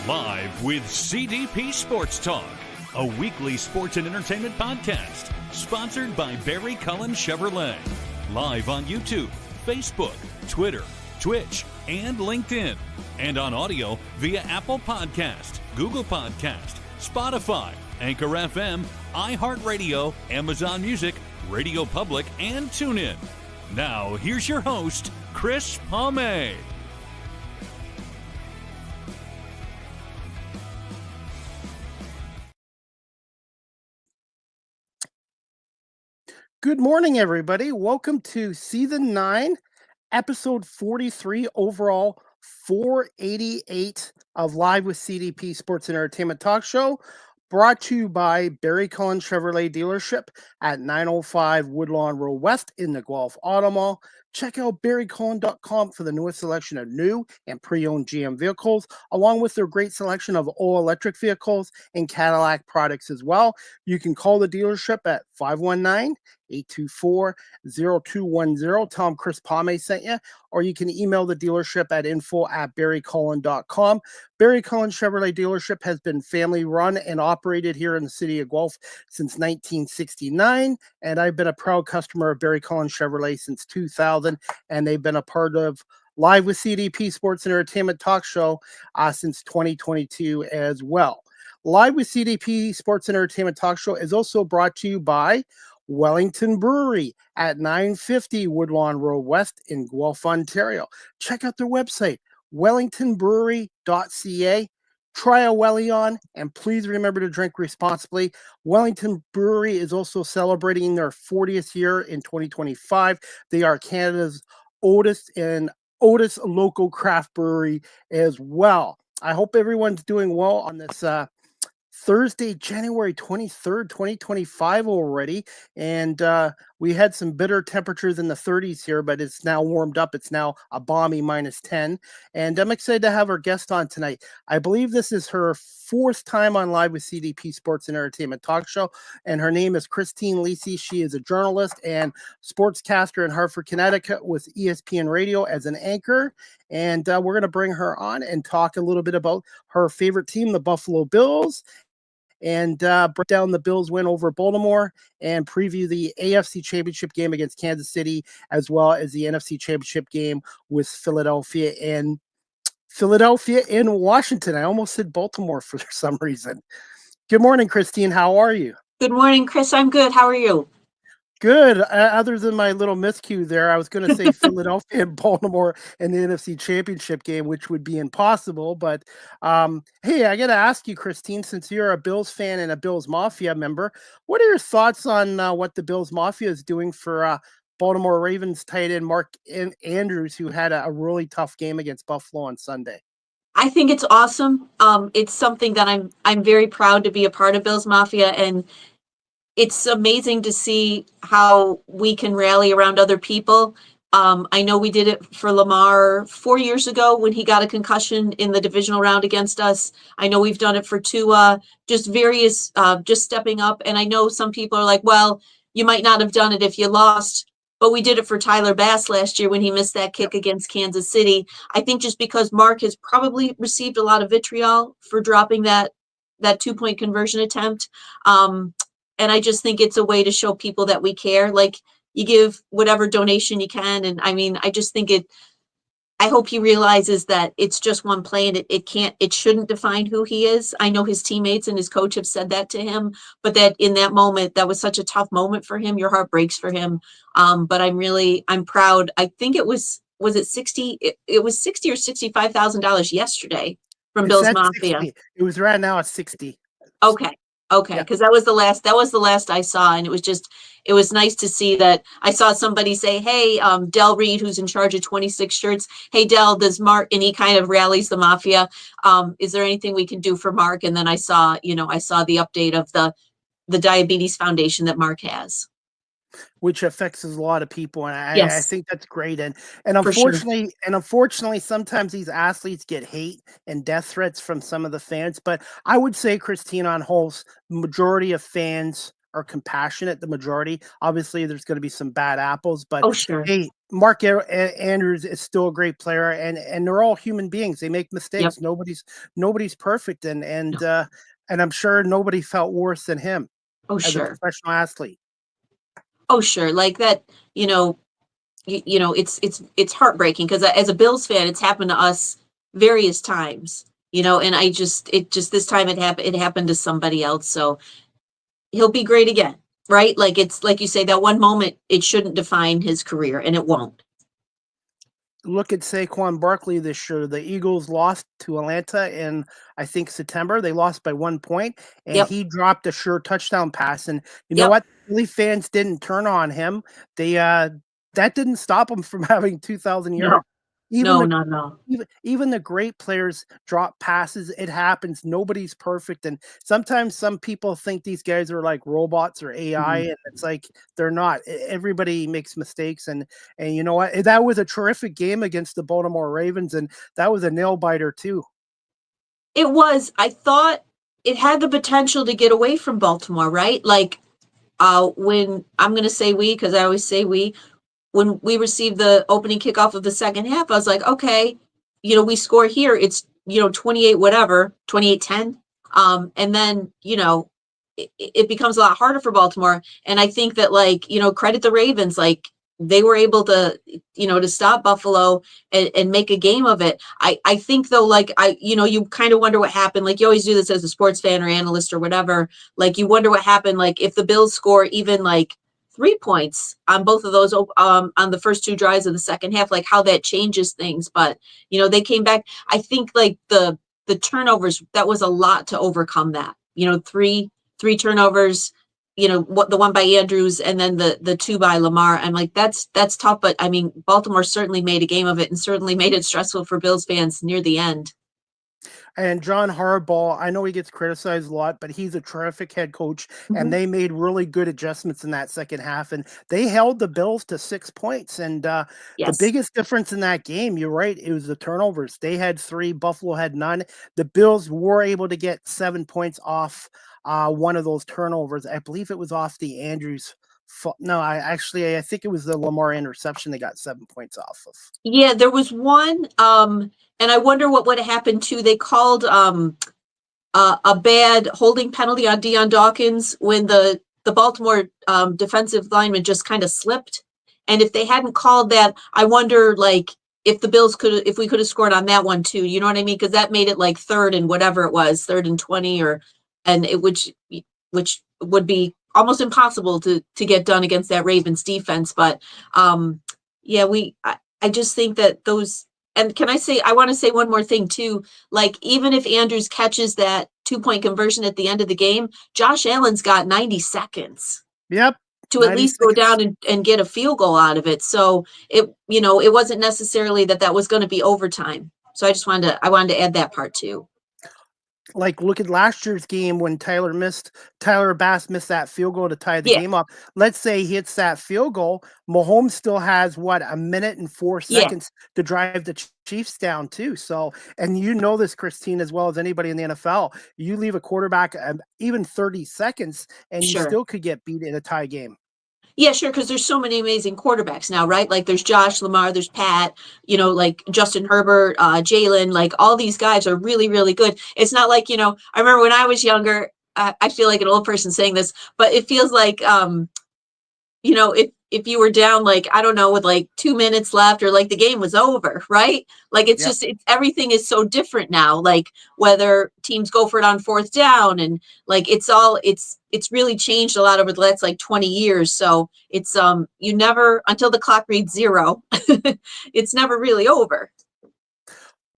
Live with CDP Sports Talk, a weekly sports and entertainment podcast sponsored by Barry Cullen Chevrolet. Live on YouTube, Facebook, Twitter, Twitch, and LinkedIn. And on audio via Apple Podcast, Google Podcast, Spotify, Anchor FM, iHeartRadio, Amazon Music, Radio Public, and TuneIn. Now, here's your host, Chris Palme. Good morning, everybody. Welcome to Season 9, Episode 43, overall 488 of Live with CDP Sports and Entertainment Talk Show, brought to you by Barry Cullen Chevrolet Dealership at 905 Woodlawn Road West in the Guelph Auto Mall. Check out barrycullen.com for the newest selection of new and pre-owned GM vehicles, along with their great selection of all-electric vehicles and Cadillac products as well. You can call the dealership at 519-824-0210. Tell them Chris Palme sent you, or you can email the dealership at info@barrycullen.com. Barry Cullen Chevrolet Dealership has been family run and operated here in the city of Guelph since 1969, and I've been a proud customer of Barry Cullen Chevrolet since 2000, and they've been a part of Live with CDP Sports and Entertainment Talk Show since 2022 as well. Live with CDP Sports and Entertainment Talk Show is also brought to you by Wellington Brewery at 950 Woodlawn Road West in Guelph, Ontario. Check out their website, wellingtonbrewery.ca. Try a Welly on, and please remember to drink responsibly. Wellington Brewery is also celebrating their 40th year in 2025. They are Canada's oldest local craft brewery as well. I hope everyone's doing well on this Thursday, January 23rd, 2025 already. And we had some bitter temperatures in the 30s here, but it's now warmed up. It's now a balmy -10. And I'm excited to have our guest on tonight. I believe this is her fourth time on Live with CDP Sports and Entertainment Talk Show. And her name is Christine Lisi. She is a journalist and sportscaster in Hartford, Connecticut with ESPN Radio as an anchor. And we're going to bring her on and talk a little bit about her favorite team, the Buffalo Bills, and break down the Bills' win over Baltimore and preview the AFC Championship game against Kansas City, as well as the NFC Championship game with Philadelphia and Washington. I almost said Baltimore for some reason. Good morning, Christine. How are you? Good morning, Chris. I'm good. How are you? Good. Other than my little miscue there, I was going to say Philadelphia and Baltimore in the NFC Championship game, which would be impossible. But hey, I got to ask you, Christine, since you're a Bills fan and a Bills Mafia member, what are your thoughts on what the Bills Mafia is doing for Baltimore Ravens tight end Mark Andrews, who had a really tough game against Buffalo on Sunday? I think it's awesome. It's something that I'm very proud to be a part of Bills Mafia, and it's amazing to see how we can rally around other people. I know we did it for Lamar 4 years ago when he got a concussion in the divisional round against us. I know we've done it for Tua, just stepping up. And I know some people are like, well, you might not have done it if you lost, but we did it for Tyler Bass last year when he missed that kick against Kansas City. I think just because Mark has probably received a lot of vitriol for dropping that 2-point conversion attempt. And I just think it's a way to show people that we care. Like, you give whatever donation you can. And I mean, I just think I hope he realizes that it's just one play and it shouldn't define who he is. I know his teammates and his coach have said that to him, but that in that moment, that was such a tough moment for him. Your heart breaks for him. But I'm proud. I think it was it 60? It was $60,000 or $65,000 yesterday from Bills Mafia. 60. It was right now at 60. Okay. Because that was the last I saw, and it was nice to see that. I saw somebody say, hey, Del Reed, who's in charge of 26 shirts, hey, Del, does Mark, and he kind of rallies the Mafia. Is there anything we can do for Mark? And then I saw the update of the Diabetes Foundation that Mark has, which affects a lot of people, and I think that's great. And unfortunately, sometimes these athletes get hate and death threats from some of the fans. But I would say, Christine, on whole, majority of fans are compassionate, the majority. Obviously, there's going to be some bad apples, but Oh, sure. hey, Andrews is still a great player, and they're all human beings. They make mistakes. Yep. Nobody's perfect, and No. I'm sure nobody felt worse than him Oh, as a sure. professional athlete. Oh, sure. Like that, it's heartbreaking because as a Bills fan, it's happened to us various times, and this time it happened to somebody else. So he'll be great again, right? Like it's like you say, that one moment, it shouldn't define his career, and it won't. Look at Saquon Barkley this year. The Eagles lost to Atlanta in, I think, September. They lost by 1 point, and Yep. he dropped a sure touchdown pass. And you know Yep. what? Philly fans didn't turn on him. They that didn't stop him from having 2,000 No, yards. Even no, the no, no. even the great players drop passes. It happens. Nobody's perfect, and sometimes some people think these guys are like robots or AI, Mhm. and it's like they're not. Everybody makes mistakes, and you know what? That was a terrific game against the Baltimore Ravens, and that was a nail biter too. It was. I thought it had the potential to get away from Baltimore, right? Like, when I'm going to say we, because I always say we, when we received the opening kickoff of the second half, I was like, okay, we score here. It's, 28, whatever, 28-10. And then, it becomes a lot harder for Baltimore. And I think that, like, credit the Ravens, like they were able to, to stop Buffalo and make a game of it. I think though, like you kind of wonder what happened. Like you always do this as a sports fan or analyst or whatever. Like you wonder what happened. Like if the Bills score even like 3 points on both of those on the first two drives of the second half, like how that changes things. But they came back. I think like the turnovers, that was a lot to overcome that. Three turnovers. What the one by Andrews and then the two by Lamar. I'm like that's tough, but I mean Baltimore certainly made a game of it and certainly made it stressful for Bills fans near the end. And John Harbaugh, I know he gets criticized a lot, but he's a terrific head coach, and Mhm. they made really good adjustments in that second half, and they held the Bills to 6 points. And the Yes. biggest difference in that game, you're right, it was the turnovers. They had 3, Buffalo had none. The Bills were able to get 7 points off one of those turnovers. I believe it was off the Andrews. No, I think it was the Lamar interception they got 7 points off of. Yeah, there was one, and I wonder what would have happened too. They called a bad holding penalty on Deion Dawkins when the Baltimore defensive lineman just kind of slipped. And if they hadn't called that, I wonder like if we could have scored on that one too. You know what I mean? Because that made it like third and whatever it was, 3rd and 20, which would be almost impossible to get done against that Ravens defense. But yeah, I just think that those. And I want to say one more thing too. Like, even if Andrews catches that 2-point conversion at the end of the game, Josh Allen's got 90 seconds Yep. to at 90 least go seconds. down and get a field goal out of it. So it wasn't necessarily that was going to be overtime. So I wanted to add that part too. Like, look at last year's game when Tyler Bass missed that field goal to tie the Yeah. game up. Let's say he hits that field goal. Mahomes still has what, a minute and 4 Yeah. seconds to drive the Chiefs down too. So, and you know this, Christine, as well as anybody in the NFL. You leave a quarterback even 30 seconds, and you Sure. still could get beat in a tie game. Yeah, sure, because there's so many amazing quarterbacks now, right? Like there's Josh, Lamar, there's Pat, like Justin Herbert, Jalen, like all these guys are really, really good. It's not like, I remember when I was younger, I feel like an old person saying this, but it feels like, if you were down, like, I don't know, with like 2 minutes left or like the game was over, right? Like it's Yep. just, everything is so different now. Like whether teams go for it on 4th down and like it's really changed a lot over the last like 20 years. So it's, you never, until the clock reads 0, it's never really over.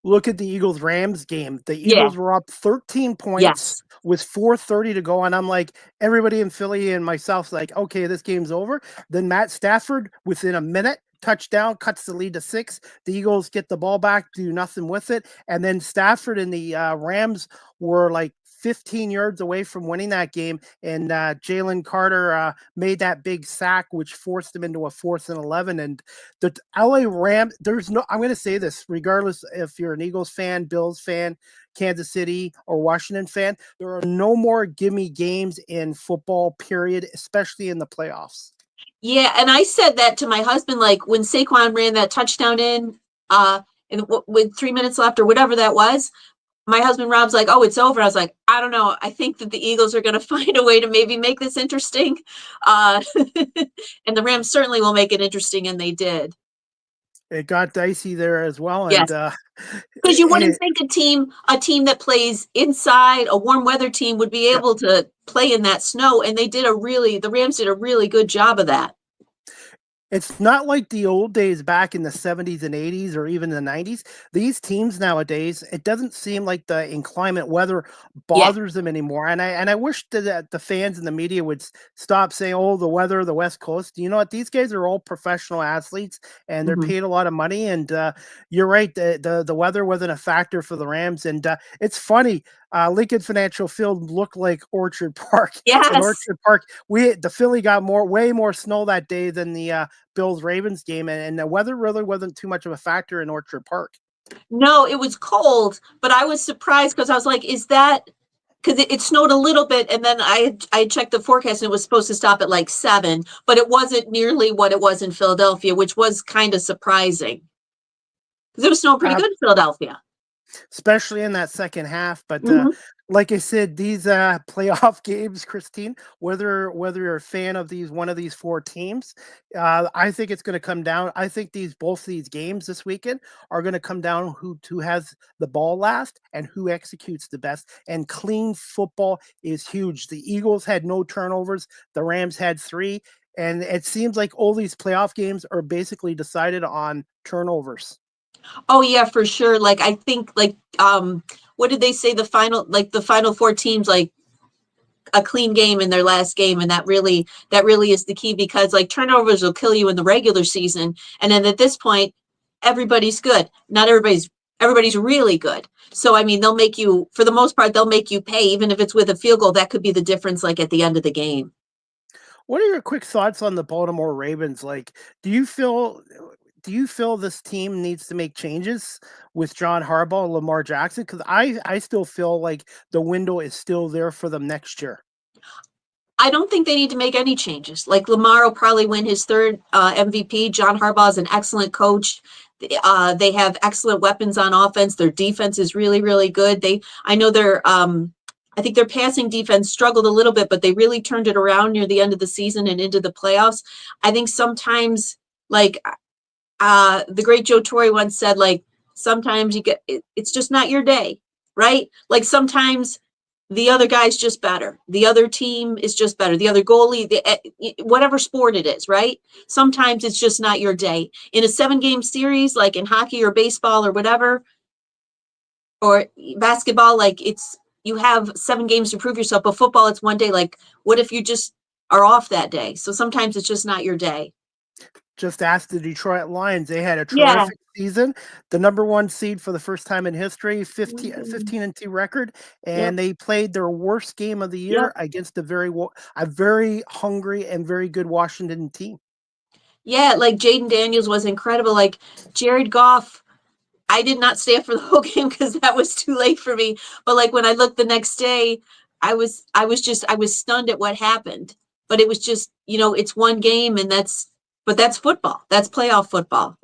Look at the Eagles-Rams game. The Yeah. Eagles were up 13 points Yes. with 4:30 to go, and I'm like, everybody in Philly and myself's like, okay, this game's over. Then Matt Stafford, within a minute, touchdown, cuts the lead to 6. The Eagles get the ball back, do nothing with it, and then Stafford and the Rams were like 15 yards away from winning that game, and Jalen Carter made that big sack, which forced them into a 4th and 11. And the LA Rams, I'm going to say this, regardless if you're an Eagles fan, Bills fan, Kansas City or Washington fan, there are no more gimme games in football, period, especially in the playoffs. Yeah, and I said that to my husband, like when Saquon ran that touchdown in, and with 3 minutes left or whatever that was, my husband Rob's like, "Oh, it's over." I was like, "I don't know. I think that the Eagles are going to find a way to maybe make this interesting, and the Rams certainly will make it interesting," and they did. It got dicey there as well, and Yes. Because you wouldn't think a team that plays inside, a warm weather team, would be able to play in that snow, and the Rams did a really good job of that. It's not like the old days back in the 70s and 80s or even the 90s. These teams nowadays, it doesn't seem like the inclement weather bothers them anymore. And I wish that the fans and the media would stop saying, "Oh, the weather, the West Coast." You know what? These guys are all professional athletes, and they're paid a lot of money. And you're right, the weather wasn't a factor for the Rams. And it's funny. Lincoln Financial Field looked like Orchard Park. Yes. In Orchard Park, the Philly got way more snow that day than the Bills Ravens game, and the weather really wasn't too much of a factor in Orchard Park. No, it was cold, but I was surprised because I was like, "Is that?" Because it snowed a little bit, and then I checked the forecast, and it was supposed to stop at like 7, but it wasn't nearly what it was in Philadelphia, which was kind of surprising because it was snowing pretty good in Philadelphia. Especially in that second half. But like I said, these playoff games, Christine, whether you're a fan of one of these 4 teams, I think it's going to come down. I think both these games this weekend are going to come down who has the ball last and who executes the best. And clean football is huge. The Eagles had no turnovers. The Rams had 3. And it seems like all these playoff games are basically decided on turnovers. Oh yeah, for sure. Like I think what did they say, the final 4 teams, like a clean game in their last game, and that really is the key, because like turnovers will kill you in the regular season, and then at this point everybody's good. Not everybody's really good. So I mean, for the most part they'll make you pay, even if it's with a field goal. That could be the difference, like at the end of the game. What are your quick thoughts on the Baltimore Ravens? Like, do you feel this team needs to make changes with John Harbaugh and Lamar Jackson? Because I still feel like the window is still there for them next year. I don't think they need to make any changes. Like Lamar will probably win his 3rd MVP. John Harbaugh is an excellent coach. They have excellent weapons on offense. Their defense is really, really good. I think their passing defense struggled a little bit, but they really turned it around near the end of the season and into the playoffs. I think sometimes, like, the great Joe Torre once said, like, sometimes it's just not your day, right? Like sometimes the other guy's just better. The other team is just better. The other goalie, whatever sport it is, right? Sometimes it's just not your day. In a 7-game series, like in hockey or baseball or whatever, or basketball, like you have 7 games to prove yourself. But football, it's one day. Like, what if you just are off that day? So sometimes it's just not your day. Just ask the Detroit Lions. They had a terrific season, the number 1 seed for the first time in history, 15-2 record, and they played their worst game of the year against a very hungry and very good Washington team. Yeah, like Jaden Daniels was incredible. Like Jared Goff, I did not stay up for the whole game because that was too late for me. But like when I looked the next day, I was stunned at what happened. But it was just, it's one game, and that's football. That's playoff football.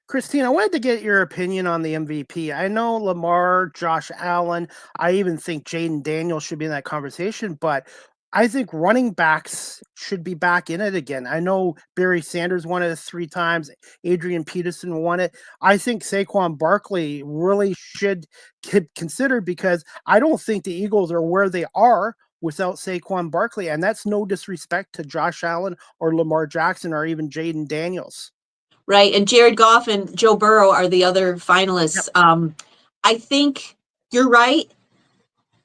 Christine, I wanted to get your opinion on the MVP. I know Lamar, Josh Allen, I even think Jaden Daniels should be in that conversation, but I think running backs should be back in it again. I know Barry Sanders won it 3 times. Adrian Peterson won it. I think Saquon Barkley really should get considered, because I don't think the Eagles are where they are without Saquon Barkley. And that's no disrespect to Josh Allen or Lamar Jackson or even Jaden Daniels. Right. And Jared Goff and Joe Burrow are the other finalists. Yep. I think you're right.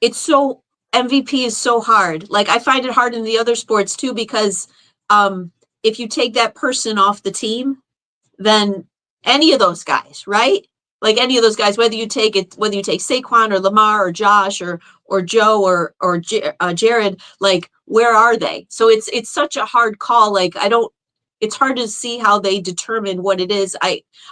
MVP is so hard. Like I find it hard in the other sports too, because if you take that person off the team, then any of those guys, right? Like any of those guys, whether you take Saquon or Lamar or Josh or Joe or Jared, like where are they? So it's such a hard call. Like it's hard to see how they determine what it is.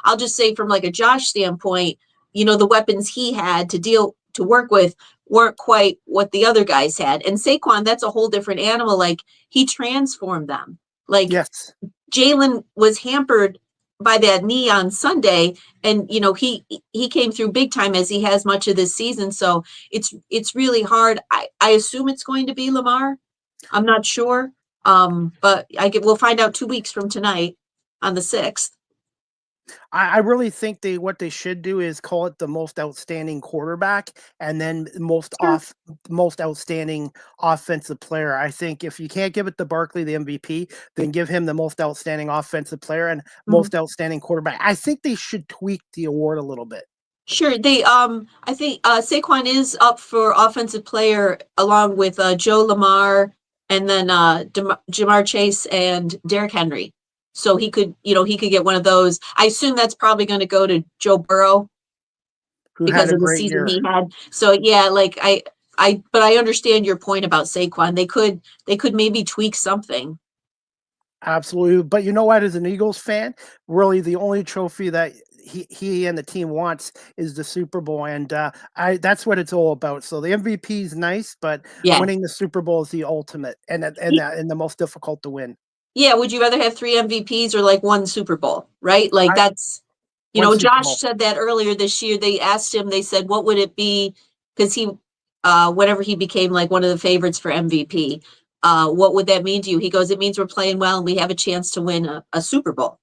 I'll just say from like a Josh standpoint, the weapons he had to work with weren't quite what the other guys had. And Saquon, that's a whole different animal. Like he transformed them. Like Yes. Jalen was hampered by that knee on Sunday, and he came through big time as he has much of this season. So it's really hard. I assume it's going to be Lamar. I'm not sure. But we'll find out 2 weeks from tonight on the 6th. I really think what they should do is call it the most outstanding quarterback and then most outstanding offensive player. I think if you can't give it to Barkley, the MVP, then give him the most outstanding offensive player and most outstanding quarterback. I think they should tweak the award a little bit. Sure. I think Saquon is up for offensive player along with Joe Lamar and then Jamar Chase and Derrick Henry. So he could get one of those. I assume that's probably going to go to Joe Burrow because of the season he had. So yeah, like but I understand your point about Saquon. They could maybe tweak something. Absolutely. But you know what, as an Eagles fan, really the only trophy that he and the team wants is the Super Bowl. And that's what it's all about. So the MVP is nice, but winning the Super Bowl is the ultimate and the most difficult to win. Yeah, would you rather have 3 MVPs or like 1 Super Bowl, right? Like that's, Josh said that earlier this year. They asked him, they said, what would it be? Because he, whenever he became like one of the favorites for MVP, what would that mean to you? He goes, it means we're playing well and we have a chance to win a Super Bowl.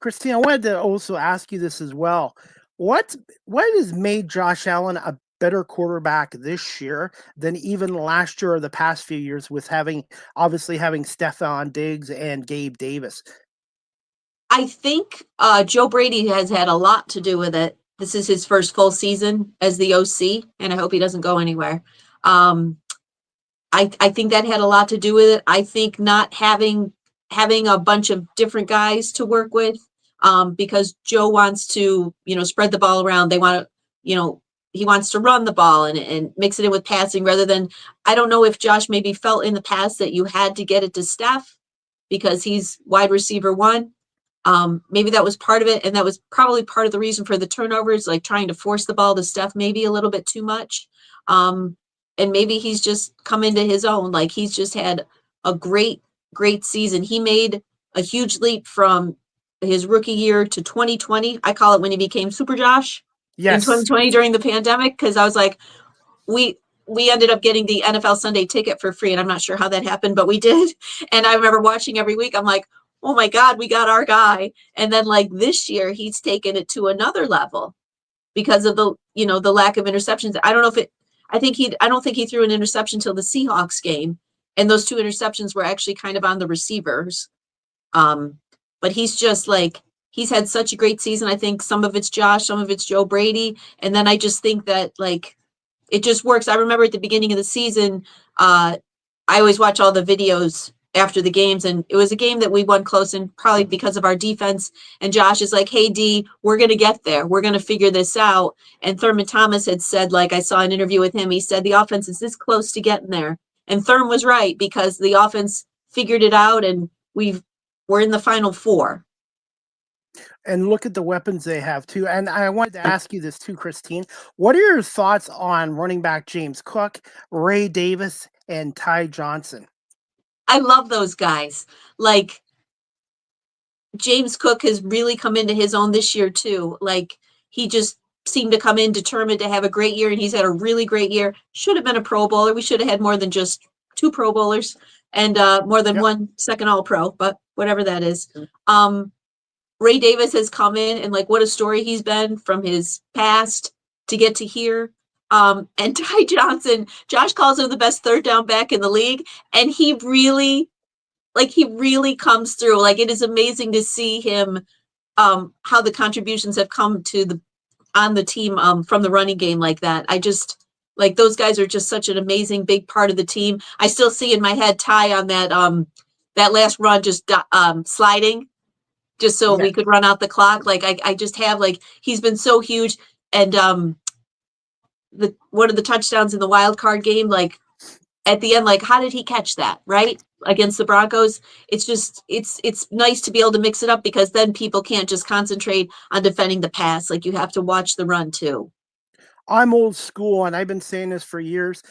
Christine, I wanted to also ask you this as well. What has made Josh Allen a better quarterback this year than even last year or the past few years with having Stephon Diggs and Gabe Davis? I think Joe Brady has had a lot to do with it. This is his first full season as the OC, and I hope he doesn't go anywhere. I think that had a lot to do with it. I think not having a bunch of different guys to work with, because Joe wants to, spread the ball around. They want to, he wants to run the ball and mix it in with passing rather than, I don't know if Josh maybe felt in the past that you had to get it to Steph because he's wide receiver 1. Maybe that was part of it. And that was probably part of the reason for the turnovers, like trying to force the ball to Steph, maybe a little bit too much. And maybe he's just come into his own. Like he's just had a great season. He made a huge leap from his rookie year to 2020. I call it when he became Super Josh. In 2020 during the pandemic, because I was like, we ended up getting the NFL Sunday ticket for free, and I'm not sure how that happened, but we did. And I remember watching every week. I'm like, oh my God, we got our guy. And then like this year, he's taken it to another level because of the lack of interceptions. I don't think he threw an interception till the Seahawks game, and those 2 interceptions were actually kind of on the receivers. But he's just like. He's had such a great season. I think some of it's Josh, some of it's Joe Brady. And then I just think that like, it just works. I remember at the beginning of the season, I always watch all the videos after the games. And it was a game that we won close and probably because of our defense. And Josh is like, hey, D, we're going to get there. We're going to figure this out. And Thurman Thomas had said, like, I saw an interview with him. He said, the offense is this close to getting there. And Thurman was right because the offense figured it out and we're in the Final 4. And look at the weapons they have too. And I wanted to ask you this too, Christine. What are your thoughts on running back James Cook, Ray Davis, and Ty Johnson? I love those guys. Like James Cook has really come into his own this year too. Like he just seemed to come in determined to have a great year, and he's had a really great year. Should have been a Pro Bowler. We should have had more than just 2 Pro Bowlers and more than 1 second All-Pro, but whatever that is. Ray Davis has come in and like what a story he's been from his past to get to here. And Ty Johnson, Josh calls him the best 3rd down back in the league. And he really comes through. Like it is amazing to see him, how the contributions have come on the team from the running game like that. I just like those guys are just such an amazing big part of the team. I still see in my head Ty on that last run just sliding. just so we could run out the clock. Like I just have like, he's been so huge. And one of the touchdowns in the wild card game, like at the end, like how did he catch that, right? Against the Broncos. It's just, it's nice to be able to mix it up, because then people can't just concentrate on defending the pass. Like you have to watch the run too. I'm old school, and I've been saying this for years.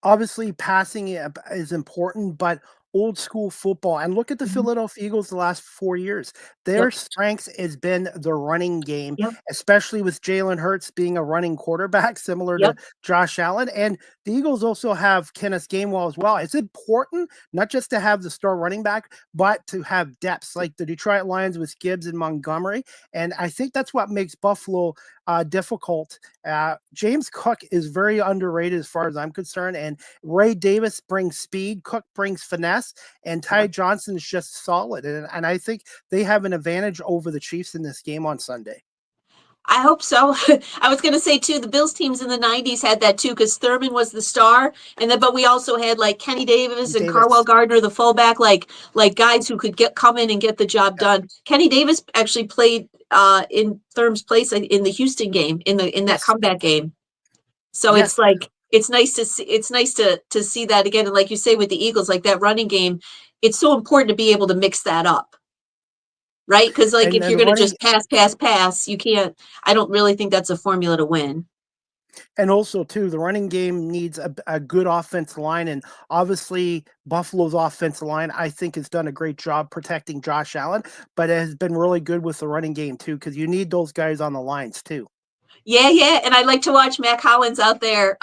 Obviously, passing is important, but old school football. And look at the Philadelphia Eagles the last 4 years. Their strength has been the running game, especially with Jalen Hurts being a running quarterback, similar to Josh Allen. And the Eagles also have Kenneth Gainwell as well. It's important not just to have the star running back, but to have depths like the Detroit Lions with Gibbs and Montgomery. And I think that's what makes Buffalo difficult. James Cook is very underrated as far as I'm concerned, and Ray Davis brings speed, Cook brings finesse, and Ty Johnson is just solid. And I think they have an advantage over the Chiefs in this game on Sunday. I hope so. I was going to say too, the Bills teams in the 90s had that too, because Thurman was the star, and then but we also had like Kenny Davis and Carwell Gardner, the fullback, like guys who could come in and get the job done. Kenny Davis actually played in Thurman's place in the Houston game, in that comeback game. So it's like, it's nice to see. It's nice to see that again. And like you say with the Eagles, like that running game, it's so important to be able to mix that up. Right? Because like if you're going to just pass, you can't. I don't really think that's a formula to win. And also, too, the running game needs a good offensive line. And obviously, Buffalo's offensive line, I think, has done a great job protecting Josh Allen. But it has been really good with the running game, too, because you need those guys on the lines, too. Yeah. And I like to watch Mac Hollins out there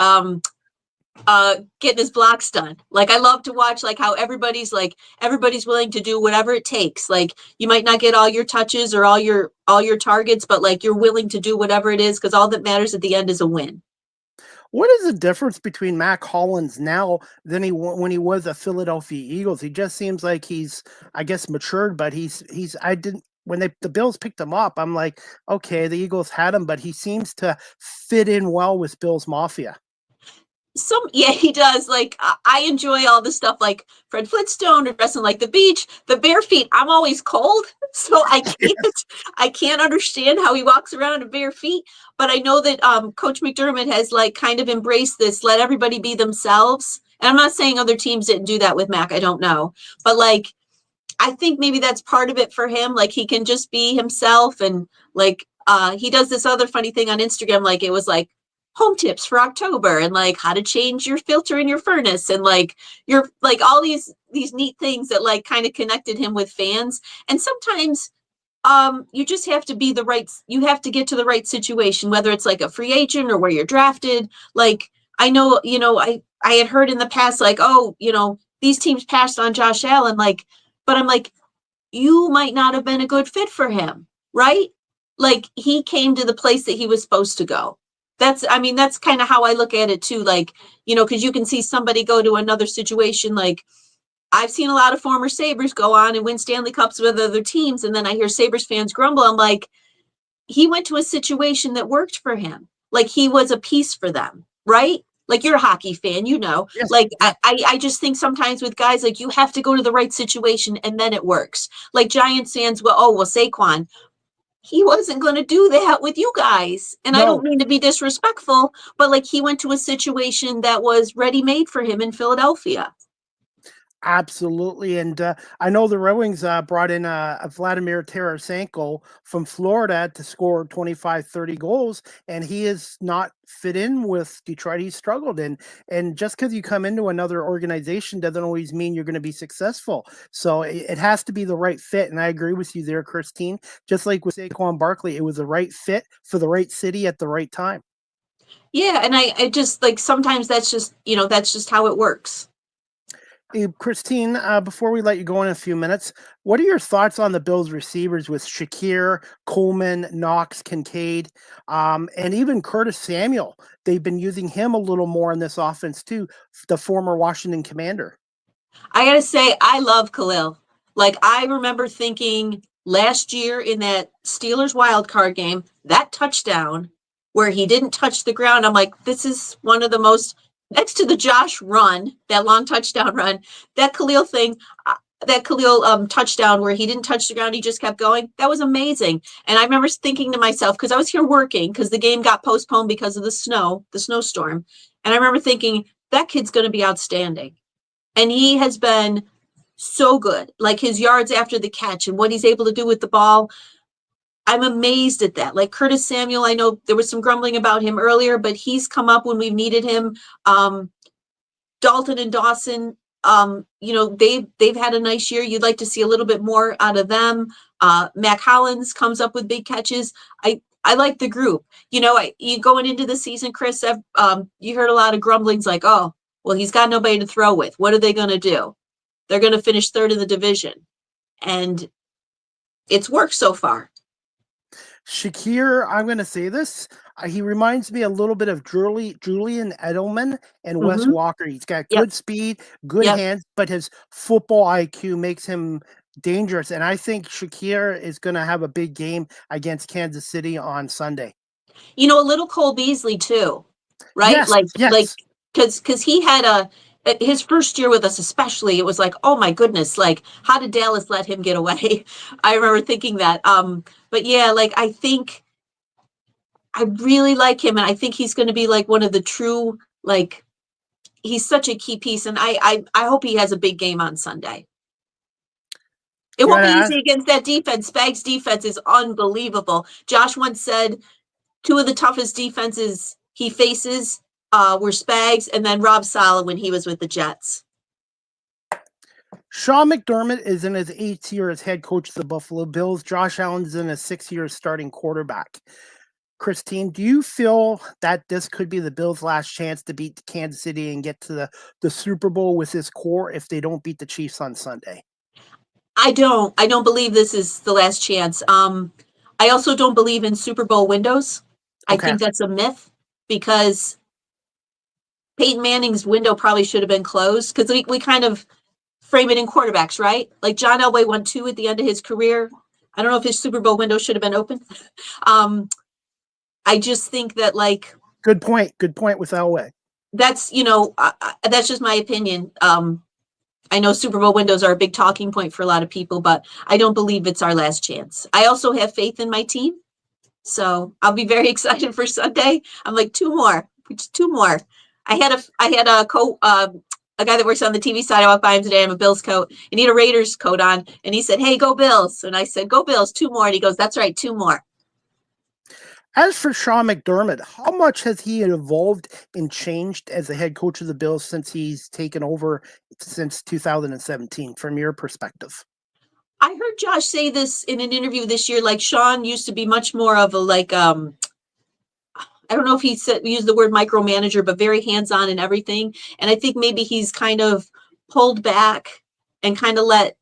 getting his blocks done. Like I love to watch like how everybody's willing to do whatever it takes. Like you might not get all your touches or all your targets, but like you're willing to do whatever it is, because all that matters at the end is a win. What is the difference between Mac Hollins now than when he was a Philadelphia Eagles? He just seems like he's, I guess, matured, but when the Bills picked him up, I'm like, okay, the Eagles had him, but he seems to fit in well with Bills Mafia. He does. Like I enjoy all the stuff like Fred Flintstone or dressing like the beach, the bare feet. I'm always cold, so I can't understand how he walks around in bare feet. But I know that Coach McDermott has like kind of embraced this, let everybody be themselves. And I'm not saying other teams didn't do that with Mac. I don't know, but like I think maybe that's part of it for him. Like he can just be himself, and like he does this other funny thing on Instagram. Like it was like home tips for October, and like how to change your filter in your furnace, and like you're like all these neat things that like kind of connected him with fans. And sometimes you just have to you have to get to the right situation, whether it's like a free agent or where you're drafted. Like I know, I had heard in the past, like, oh, these teams passed on Josh Allen, like, but I'm like, you might not have been a good fit for him, right? Like he came to the place that he was supposed to go. That's kind of how I look at it too. Like, because you can see somebody go to another situation. Like I've seen a lot of former Sabres go on and win Stanley Cups with other teams. And then I hear Sabres fans grumble. I'm like, he went to a situation that worked for him. Like he was a piece for them, right? Like you're a hockey fan, Yes. Like I just think sometimes with guys, like you have to go to the right situation and then it works. Like Giants fans, Saquon, he wasn't going to do that with you guys. And no. I don't mean to be disrespectful, but like he went to a situation that was ready-made for him in Philadelphia. Absolutely. And I know the Red Wings brought in Vladimir Tarasenko from Florida to score 25, 30 goals, and he is not fit in with Detroit. He's struggled. And just because you come into another organization doesn't always mean you're going to be successful. So it has to be the right fit. And I agree with you there, Christine. Just like with Saquon Barkley, it was the right fit for the right city at the right time. Yeah. And I just like, sometimes that's just how it works. Hey, Christine, before we let you go in a few minutes, what are your thoughts on the Bills receivers with Shakir, Coleman, Knox, Kincaid, and even Curtis Samuel? They've been using him a little more in this offense too, the former Washington Commander. I got to say, I love Khalil. Like, I remember thinking last year in that Steelers wildcard game, that touchdown where he didn't touch the ground, I'm like, this is one of the most... Next to the Josh run, that long touchdown run, that Khalil thing, Khalil touchdown where he didn't touch the ground, he just kept going. That was amazing. And I remember thinking to myself, because I was here working, because the game got postponed because of the snowstorm. And I remember thinking, that kid's going to be outstanding. And he has been so good. Like his yards after the catch and what he's able to do with the ball. I'm amazed at that. Like Curtis Samuel, I know there was some grumbling about him earlier, but he's come up when we've needed him. Dalton and Dawson, they've had a nice year. You'd like to see a little bit more out of them. Mac Hollins comes up with big catches. I like the group. You going into the season, Chris, you heard a lot of grumblings like, oh, well, he's got nobody to throw with. What are they going to do? They're going to finish third in the division. And it's worked so far. Shakir, I'm going to say this. He reminds me a little bit of Julian Edelman and Wes Walker. He's got good speed, good hands, but his football IQ makes him dangerous. And I think Shakir is going to have a big game against Kansas City on Sunday. A little Cole Beasley too, right? Yes. Because he had his first year with us, especially, it was like, oh my goodness, like how did Dallas let him get away? I remember thinking that. But yeah, like I think I really like him, and I think he's going to be like one of the true, like he's such a key piece, and I hope he has a big game on Sunday. It won't be easy against that defense. Spags' defense is unbelievable. Josh once said 2 of the toughest defenses he faces were Spags and then Rob Saleh when he was with the Jets. Sean McDermott is in his 8th year as head coach of the Buffalo Bills. Josh Allen's in his 6th year as starting quarterback. Christine, do you feel that this could be the Bills' last chance to beat Kansas City and get to the Super Bowl with this core if they don't beat the Chiefs on Sunday? I don't believe this is the last chance. I also don't believe in Super Bowl windows. I think that's a myth because Peyton Manning's window probably should have been closed because we kind of frame it in quarterbacks, right? Like John Elway won 2 at the end of his career. I don't know if his Super Bowl window should have been open. I just think that like good point with Elway. That's that's just my opinion. I know Super Bowl windows are a big talking point for a lot of people, but I don't believe it's our last chance. I also have faith in my team, so I'll be very excited for Sunday. I'm like 2 more. I had a guy that works on the TV side. I walked by him today. I have a Bills coat, and he had a Raiders coat on, and he said, "Hey, go Bills!" And I said, "Go Bills, 2 more." And he goes, "That's right, 2 more." As for Sean McDermott, how much has he evolved and changed as the head coach of the Bills since he's taken over since 2017, from your perspective? I heard Josh say this in an interview this year. Like Sean used to be much more of a I don't know if he used the word micromanager, but very hands-on in everything. And I think maybe he's kind of pulled back and kind of let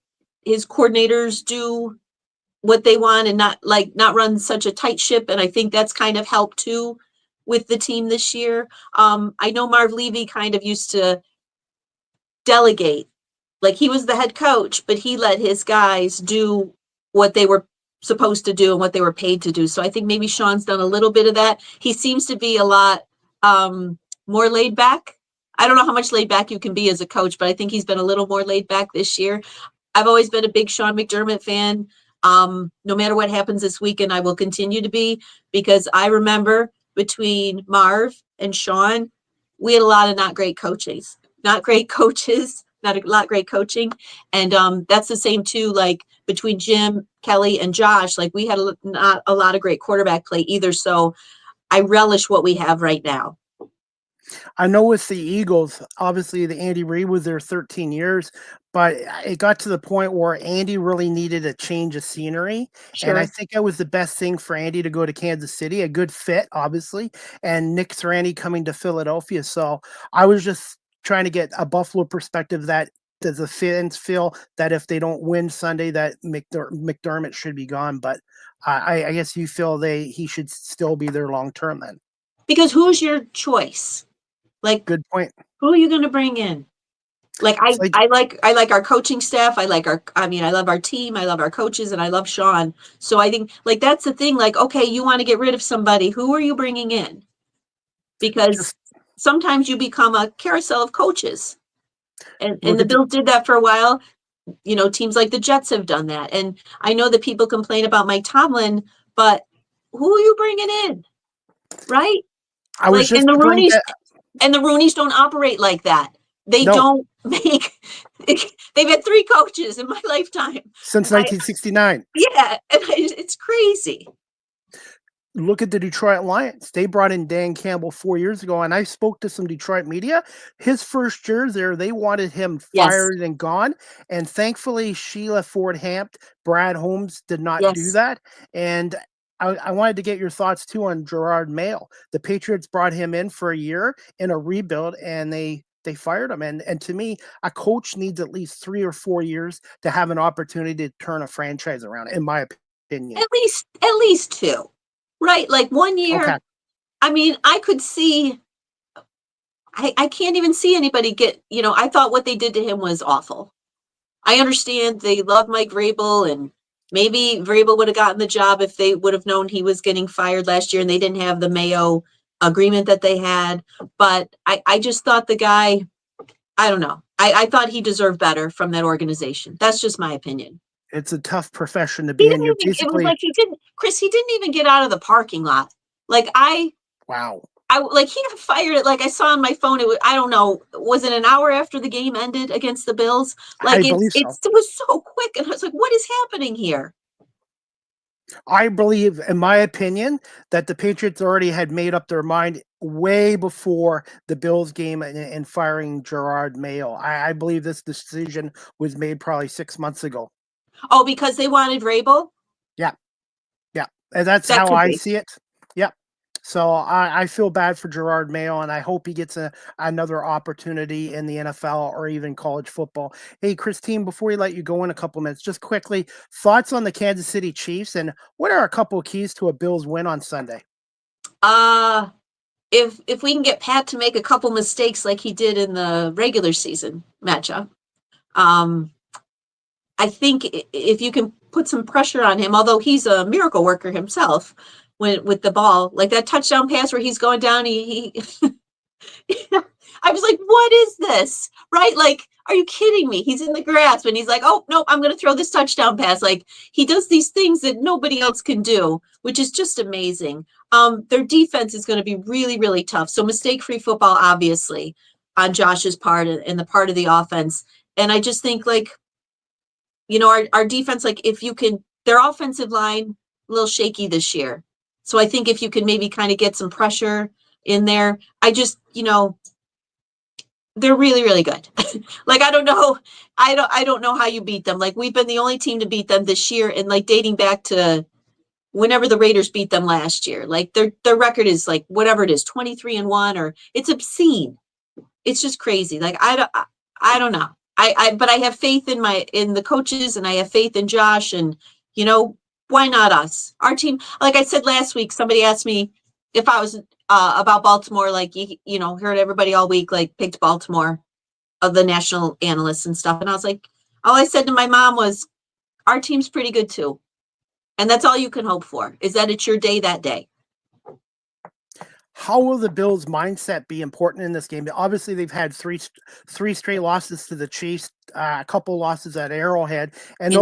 his coordinators do what they want and not run such a tight ship. And I think that's kind of helped too with the team this year. I know Marv Levy kind of used to delegate. Like he was the head coach, but he let his guys do what they were supposed to do and what they were paid to do. So I think maybe Sean's done a little bit of that. He seems to be a lot more laid back. I don't know how much laid back you can be as a coach, but I think he's been a little more laid back this year. I've always been a big Sean McDermott fan. No matter what happens this weekend, I will continue to be, because I remember between Marv and Sean, we had a lot of not great coaches, not a lot great coaching. And that's the same too, like between Jim, Kelly, and Josh, like we had not a lot of great quarterback play either. So I relish what we have right now. I know with the Eagles, obviously the Andy Reid was there 13 years, but it got to the point where Andy really needed a change of scenery. Sure. And I think that was the best thing for Andy to go to Kansas City, a good fit, obviously, and Nick Sirianni coming to Philadelphia. So I was just trying to get a Buffalo perspective that does the fans feel that if they don't win Sunday, that McDermott should be gone. But I guess you feel he should still be there long term then. Because who's your choice? Like, good point. Who are you going to bring in? Like, I like our coaching staff. I love our team. I love our coaches, and I love Sean. So I think like that's the thing. Like, okay, you want to get rid of somebody. Who are you bringing in? Because sometimes you become a carousel of coaches, and the Bills did that for a while. Teams like the Jets have done that. And I know that people complain about Mike Tomlin, but who are you bringing in? Right? I was just going to, And the Rooneys don't operate like that. They No. don't make, they've had 3 coaches in my lifetime. Since 1969. Yeah. And it's crazy. Look at the Detroit Lions. They brought in Dan Campbell 4 years ago, and I spoke to some Detroit media. His first year there, they wanted him fired and gone. And thankfully, Sheila Ford Hamp, Brad Holmes did not do that. And I wanted to get your thoughts too on Gerard Mayo. The Patriots brought him in for a year in a rebuild, and they fired him. And to me, a coach needs at least 3 or 4 years to have an opportunity to turn a franchise around, in my opinion. At least 2. Right, like 1 year. Okay. I mean, I could see. I can't even see anybody get. I thought what they did to him was awful. I understand they love Mike Vrabel, and maybe Vrabel would have gotten the job if they would have known he was getting fired last year, and they didn't have the Mayo agreement that they had. But I just thought the guy. I don't know. I thought he deserved better from that organization. That's just my opinion. It's a tough profession to be in. It was like he didn't even get out of the parking lot. Like wow. He got fired. Like I saw on my phone, I don't know, was it an hour after the game ended against the Bills? Like it was so quick. And I was like, what is happening here? I believe, in my opinion, that the Patriots already had made up their mind way before the Bills game and firing Gerard Mayo. I believe this decision was made probably 6 months ago. Oh, because they wanted Vrabel? Yeah. And that's how I see it. Yeah. So I feel bad for Gerard Mayo, and I hope he gets another opportunity in the NFL or even college football. Hey, Christine, before we let you go in a couple minutes, just quickly, thoughts on the Kansas City Chiefs, and what are a couple of keys to a Bills win on Sunday? If we can get Pat to make a couple mistakes like he did in the regular season matchup, I think if you can put some pressure on him, although he's a miracle worker himself with the ball, like that touchdown pass where he's going down, I was like, what is this? Right? Like, are you kidding me? He's in the grass and he's like, oh, no, I'm going to throw this touchdown pass. Like, he does these things that nobody else can do, which is just amazing. Their defense is going to be really, really tough. So mistake-free football, obviously, on Josh's part and the part of the offense. And I just think, like, our defense, like their offensive line, a little shaky this year. So I think if you can maybe kind of get some pressure in there, I just, they're really, really good. Like, I don't know how you beat them. Like, we've been the only team to beat them this year, and like dating back to whenever the Raiders beat them last year. Like their record is like whatever it is, 23-1, or it's obscene. It's just crazy. Like I don't know. But I have faith in the coaches, and I have faith in Josh, and why not us? Our team, like I said last week, somebody asked me if I was about Baltimore, like heard everybody all week like picked Baltimore, of the national analysts and stuff, and I was like, all I said to my mom was, our team's pretty good too, and that's all you can hope for, is that it's your day that day. How will the Bills' mindset be important in this game? Obviously, they've had three straight losses to the Chiefs, a couple losses at Arrowhead, and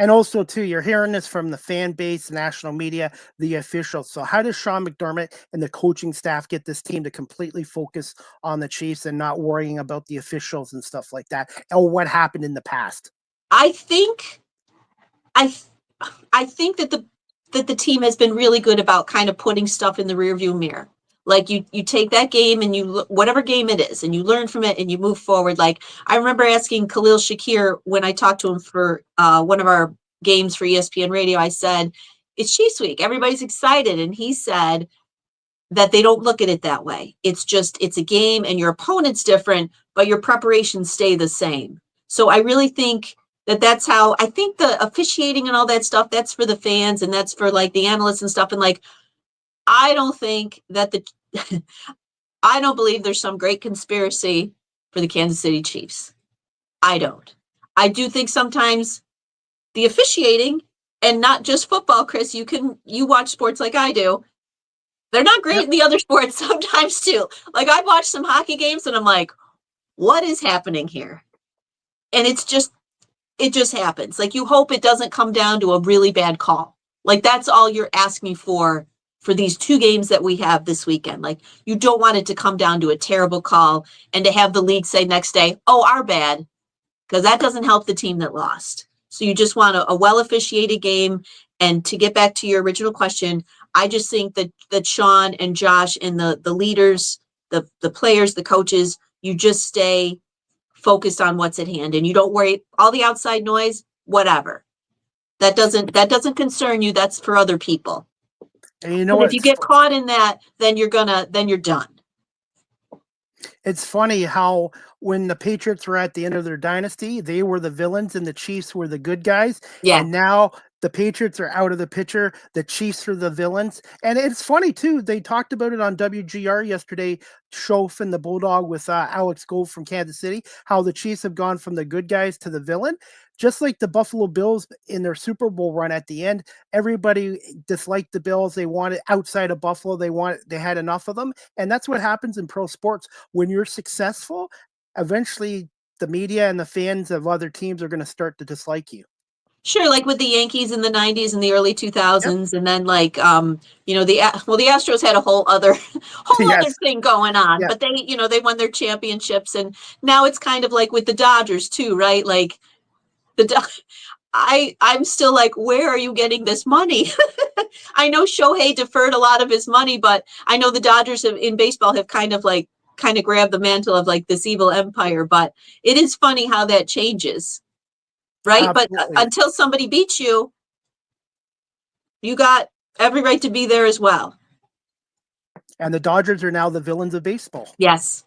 also too, you're hearing this from the fan base, national media, the officials. So how does Sean McDermott and the coaching staff get this team to completely focus on the Chiefs and not worrying about the officials and stuff like that, or what happened in the past? I think that the team has been really good about kind of putting stuff in the rearview mirror. Like you take that game and whatever game it is, and you learn from it and you move forward. Like I remember asking Khalil Shakir when I talked to him for one of our games for ESPN Radio, I said, it's Chiefs week. Everybody's excited. And he said that they don't look at it that way. It's a game and your opponent's different, but your preparations stay the same. So I really think that's how, I think the officiating and all that stuff, that's for the fans and that's for like the analysts and stuff. And like, I don't think that I don't believe there's some great conspiracy for the Kansas City Chiefs. I don't. I do think sometimes the officiating, and not just football, Chris, you watch sports like I do. They're not great in the other sports sometimes too. Like I've watched some hockey games and I'm like, what is happening here? And it's just it just happens. Like, you hope it doesn't come down to a really bad call. Like, that's all you're asking for these 2 games that we have this weekend. Like, you don't want it to come down to a terrible call and to have the league say next day, oh, our bad, because that doesn't help the team that lost. So you just want a well-officiated game. And to get back to your original question, I just think that Sean and Josh and the leaders, the players, the coaches, you just stay focused on what's at hand, and you don't worry all the outside noise, whatever. That doesn't concern you. That's for other people. And you know But what? if you get caught in that, then you're done. It's funny how when the Patriots were at the end of their dynasty, they were the villains and the Chiefs were the good guys. Yeah. And now the Patriots are out of the picture. The Chiefs are the villains. And it's funny, too. They talked about it on WGR yesterday, Schoaf and the Bulldog with Alex Gold from Kansas City, how the Chiefs have gone from the good guys to the villain. Just like the Buffalo Bills in their Super Bowl run at the end, everybody disliked the Bills. They wanted outside of Buffalo. They had enough of them. And that's what happens in pro sports. When you're successful, eventually the media and the fans of other teams are going to start to dislike you. Sure, like with the Yankees in the 90s and the early 2000s. Yep. And then the Astros had a whole other thing going on, yeah. But they won their championships, and now it's kind of like with the Dodgers too, right? Like I'm still like, where are you getting this money? I know Shohei deferred a lot of his money, but I know the Dodgers in baseball have kind of grabbed the mantle of like this evil empire, but it is funny how that changes. Right. Absolutely. But until somebody beats you, you got every right to be there as well. And the Dodgers are now the villains of baseball. Yes.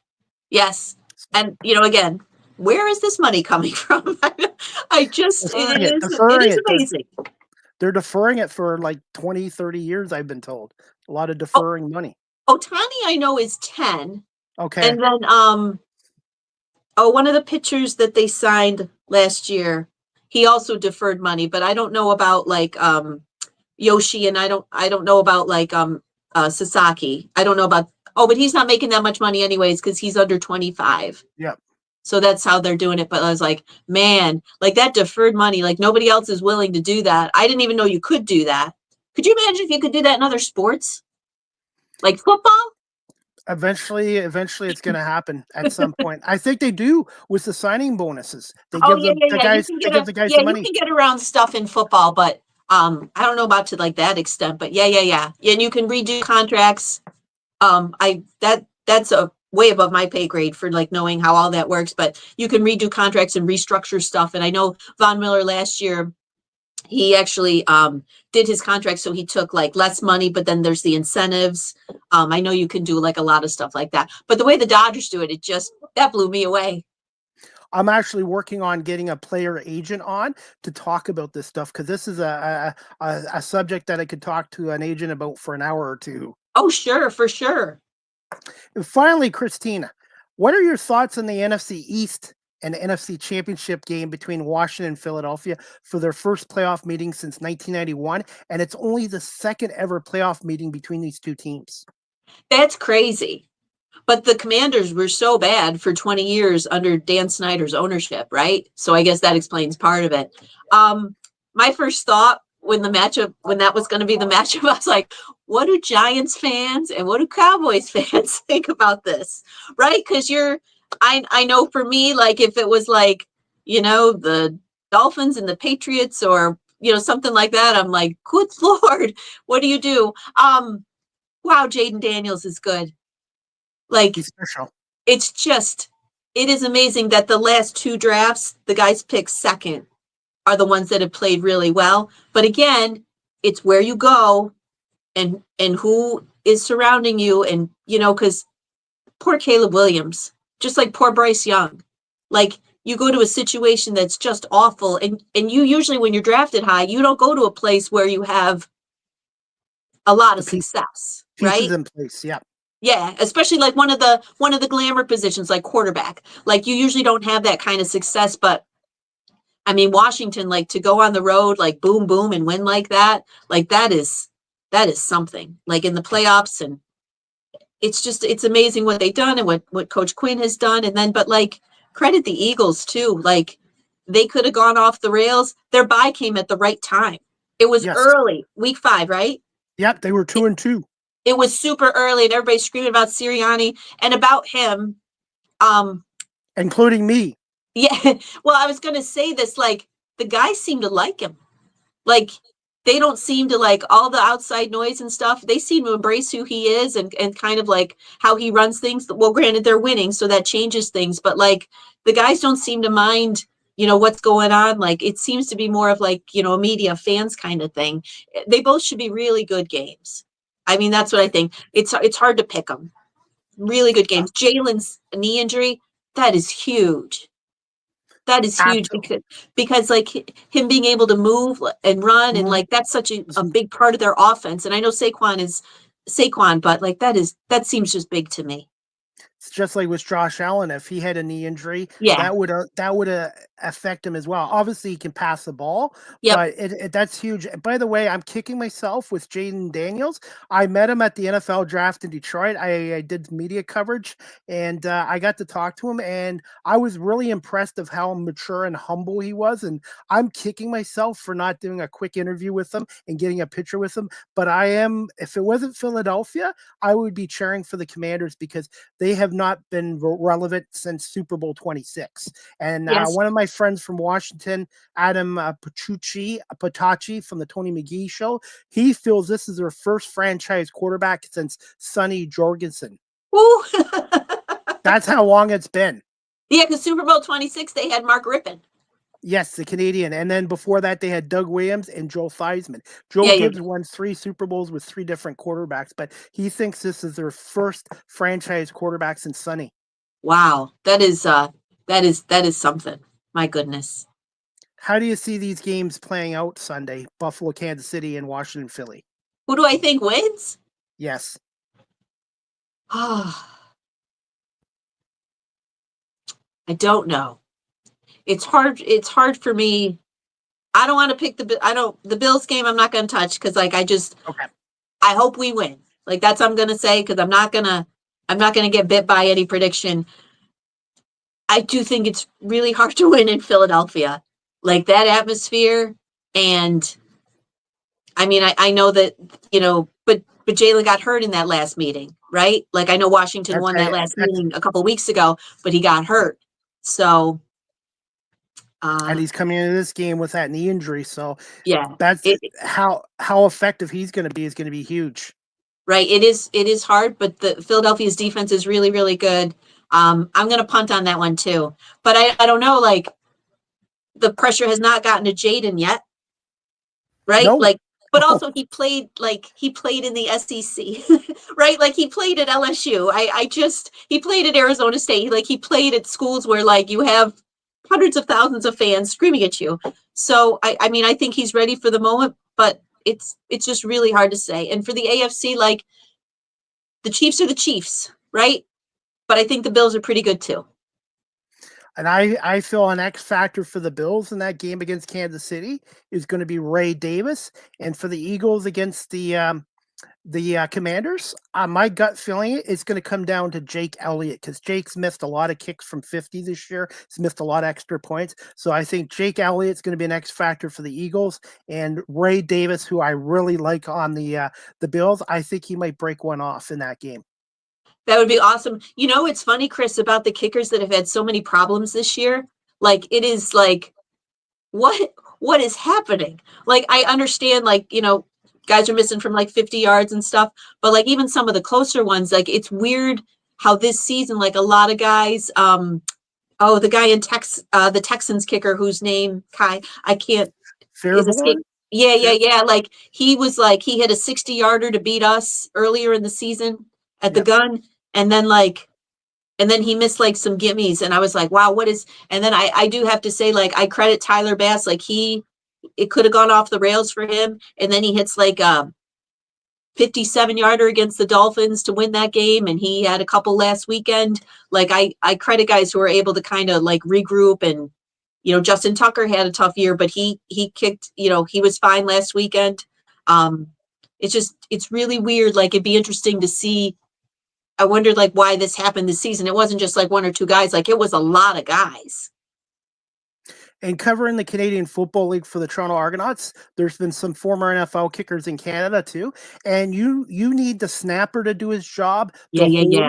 Yes. And, again, where is this money coming from? It is amazing. They're deferring it for like 20, 30 years, I've been told. A lot of deferring money. Ohtani, I know, is 10. Okay. And then, one of the pitchers that they signed last year, he also deferred money, but I don't know about like Yoshi, and I don't know about like Sasaki. I don't know about but he's not making that much money anyways because he's under 25. Yeah. So that's how they're doing it. But I was like, man, like that deferred money, like nobody else is willing to do that. I didn't even know you could do that. Could you imagine if you could do that in other sports? Like football? Eventually it's going to happen at some point. I think they do with the signing bonuses. They give the guys the money. You can get around stuff in football, but I don't know about to like that extent. But yeah. And you can redo contracts. That's a way above my pay grade for like knowing how all that works. But you can redo contracts and restructure stuff. And I know Von Miller last year, he actually did his contract, so he took like less money, but then there's the incentives. I know you can do like a lot of stuff like that, but the way the Dodgers do it, that blew me away. I'm actually working on getting a player agent on to talk about this stuff because this is a subject that I could talk to an agent about for an hour or two. Oh, sure, for sure. And finally, Christina, what are your thoughts on the NFC East and the NFC Championship game between Washington and Philadelphia for their first playoff meeting since 1991, and it's only the second ever playoff meeting between these two teams? That's crazy. But the Commanders were so bad for 20 years under Dan Snyder's ownership, right? So I guess that explains part of it. My first thought when that was going to be the matchup, I was like, what do Giants fans and what do Cowboys fans think about this? Right? Because I know for me, like if it was like, the Dolphins and the Patriots or, something like that, I'm like, good Lord, what do you do? Wow, Jaden Daniels is good. Like, he's special. It is amazing that the last 2 drafts, the guys picked second are the ones that have played really well. But again, it's where you go and who is surrounding you. And, because poor Caleb Williams, just like poor Bryce Young, like you go to a situation that's just awful. And you usually, when you're drafted high, you don't go to a place where you have a lot of success, right? Pieces in place, yeah. Yeah, especially like one of the glamour positions like quarterback. Like you usually don't have that kind of success, but I mean Washington, like to go on the road, like boom, boom, and win like that is something. Like in the playoffs, and it's amazing what they've done and what Coach Quinn has done. And then, but like credit the Eagles too. Like they could have gone off the rails. Their bye came at the right time. It was early, week 5, right? Yep, they were 2-2. It was super early, and everybody's screaming about Sirianni and about him. Including me. Yeah, well, I was going to say this, like, the guys seem to like him. Like, they don't seem to like all the outside noise and stuff. They seem to embrace who he is and kind of like how he runs things. Well, granted, they're winning, so that changes things. But like the guys don't seem to mind, what's going on. Like it seems to be more of like, a media fans kind of thing. They both should be really good games. I mean, that's what I think. It's hard to pick them. Really good games. Jalen's knee injury, that is huge. That is huge because like him being able to move and run and like that's such a big part of their offense. And I know Saquon is Saquon, but like that seems just big to me. It's just like with Josh Allen. If he had a knee injury, yeah, that would affect him as well. Obviously, he can pass the ball, but that's huge. By the way, I'm kicking myself with Jaden Daniels. I met him at the NFL draft in Detroit. I did media coverage, and I got to talk to him, and I was really impressed of how mature and humble he was. And I'm kicking myself for not doing a quick interview with him and getting a picture with him. But if it wasn't Philadelphia, I would be cheering for the Commanders because they have not been relevant since Super Bowl 26. And one of my friends from Washington, Adam Patacci from the Tony McGee show, he feels this is their first franchise quarterback since Sonny Jorgensen. Ooh. That's how long it's been. Yeah, because Super Bowl 26, they had Mark Rippon. Yes, the Canadian. And then before that, they had Doug Williams and Joe Theismann. Joe Gibbs won 3 Super Bowls with 3 different quarterbacks, but he thinks this is their first franchise quarterback since Sonny. Wow, that is something. My goodness. How do you see these games playing out Sunday? Buffalo, Kansas City, and Washington, Philly. Who do I think wins? Yes. I don't know. It's hard for me. I don't want to pick the Bills game. I'm not going to touch because like I hope we win. Like that's what I'm going to say because I'm not going to get bit by any prediction. I do think it's really hard to win in Philadelphia. Like that atmosphere and I mean I know that but Jalen got hurt in that last meeting, right? Like I know Washington won that last meeting a couple of weeks ago, but he got hurt. So and he's coming into this game with that knee injury. So yeah, that's how effective he's going to be is going to be huge. Right. It is hard, but the Philadelphia's defense is really, really good. I'm going to punt on that one too, but I don't know, like the pressure has not gotten to Jaden yet. Right. No. Like, but also he played in the SEC, right? Like he played at LSU. He played at Arizona State. Like he played at schools where like you have hundreds of thousands of fans screaming at you. So I mean, I think he's ready for the moment, but it's just really hard to say. And for the AFC, like the Chiefs are the Chiefs, right? But I think the Bills are pretty good too. And I feel an X factor for the Bills in that game against Kansas City is going to be Ray Davis, and for the Eagles against the Commanders, my gut feeling is going to come down to Jake Elliott because Jake's missed a lot of kicks from 50 this year. He's missed a lot of extra points. So I think Jake Elliott's going to be an X factor for the Eagles, and Ray Davis, who I really like on the Bills, I think he might break one off in that game. That would be awesome. It's funny, Chris, about the kickers that have had so many problems this year. Like it is like, what is happening? Like I understand, like, guys are missing from like 50 yards and stuff, but like even some of the closer ones, like it's weird how this season, like a lot of guys, the guy in the Texans kicker whose name I can't escape. Yeah. Like he hit a 60-yarder to beat us earlier in the season at the gun. And then he missed like some gimmies. And I was like, wow, and then I do have to say, like, I credit Tyler Bass. Like it could have gone off the rails for him. And then he hits like a 57-yarder against the Dolphins to win that game. And he had a couple last weekend. Like I credit guys who are able to kind of like regroup. And, Justin Tucker had a tough year, but he kicked, he was fine last weekend. It's really weird. Like it'd be interesting to see. I wondered like why this happened this season. It wasn't just like one or two guys, like it was a lot of guys. And covering the Canadian Football League for the Toronto Argonauts, there's been some former NFL kickers in Canada too. And you need the snapper to do his job, Yeah, the yeah, yeah,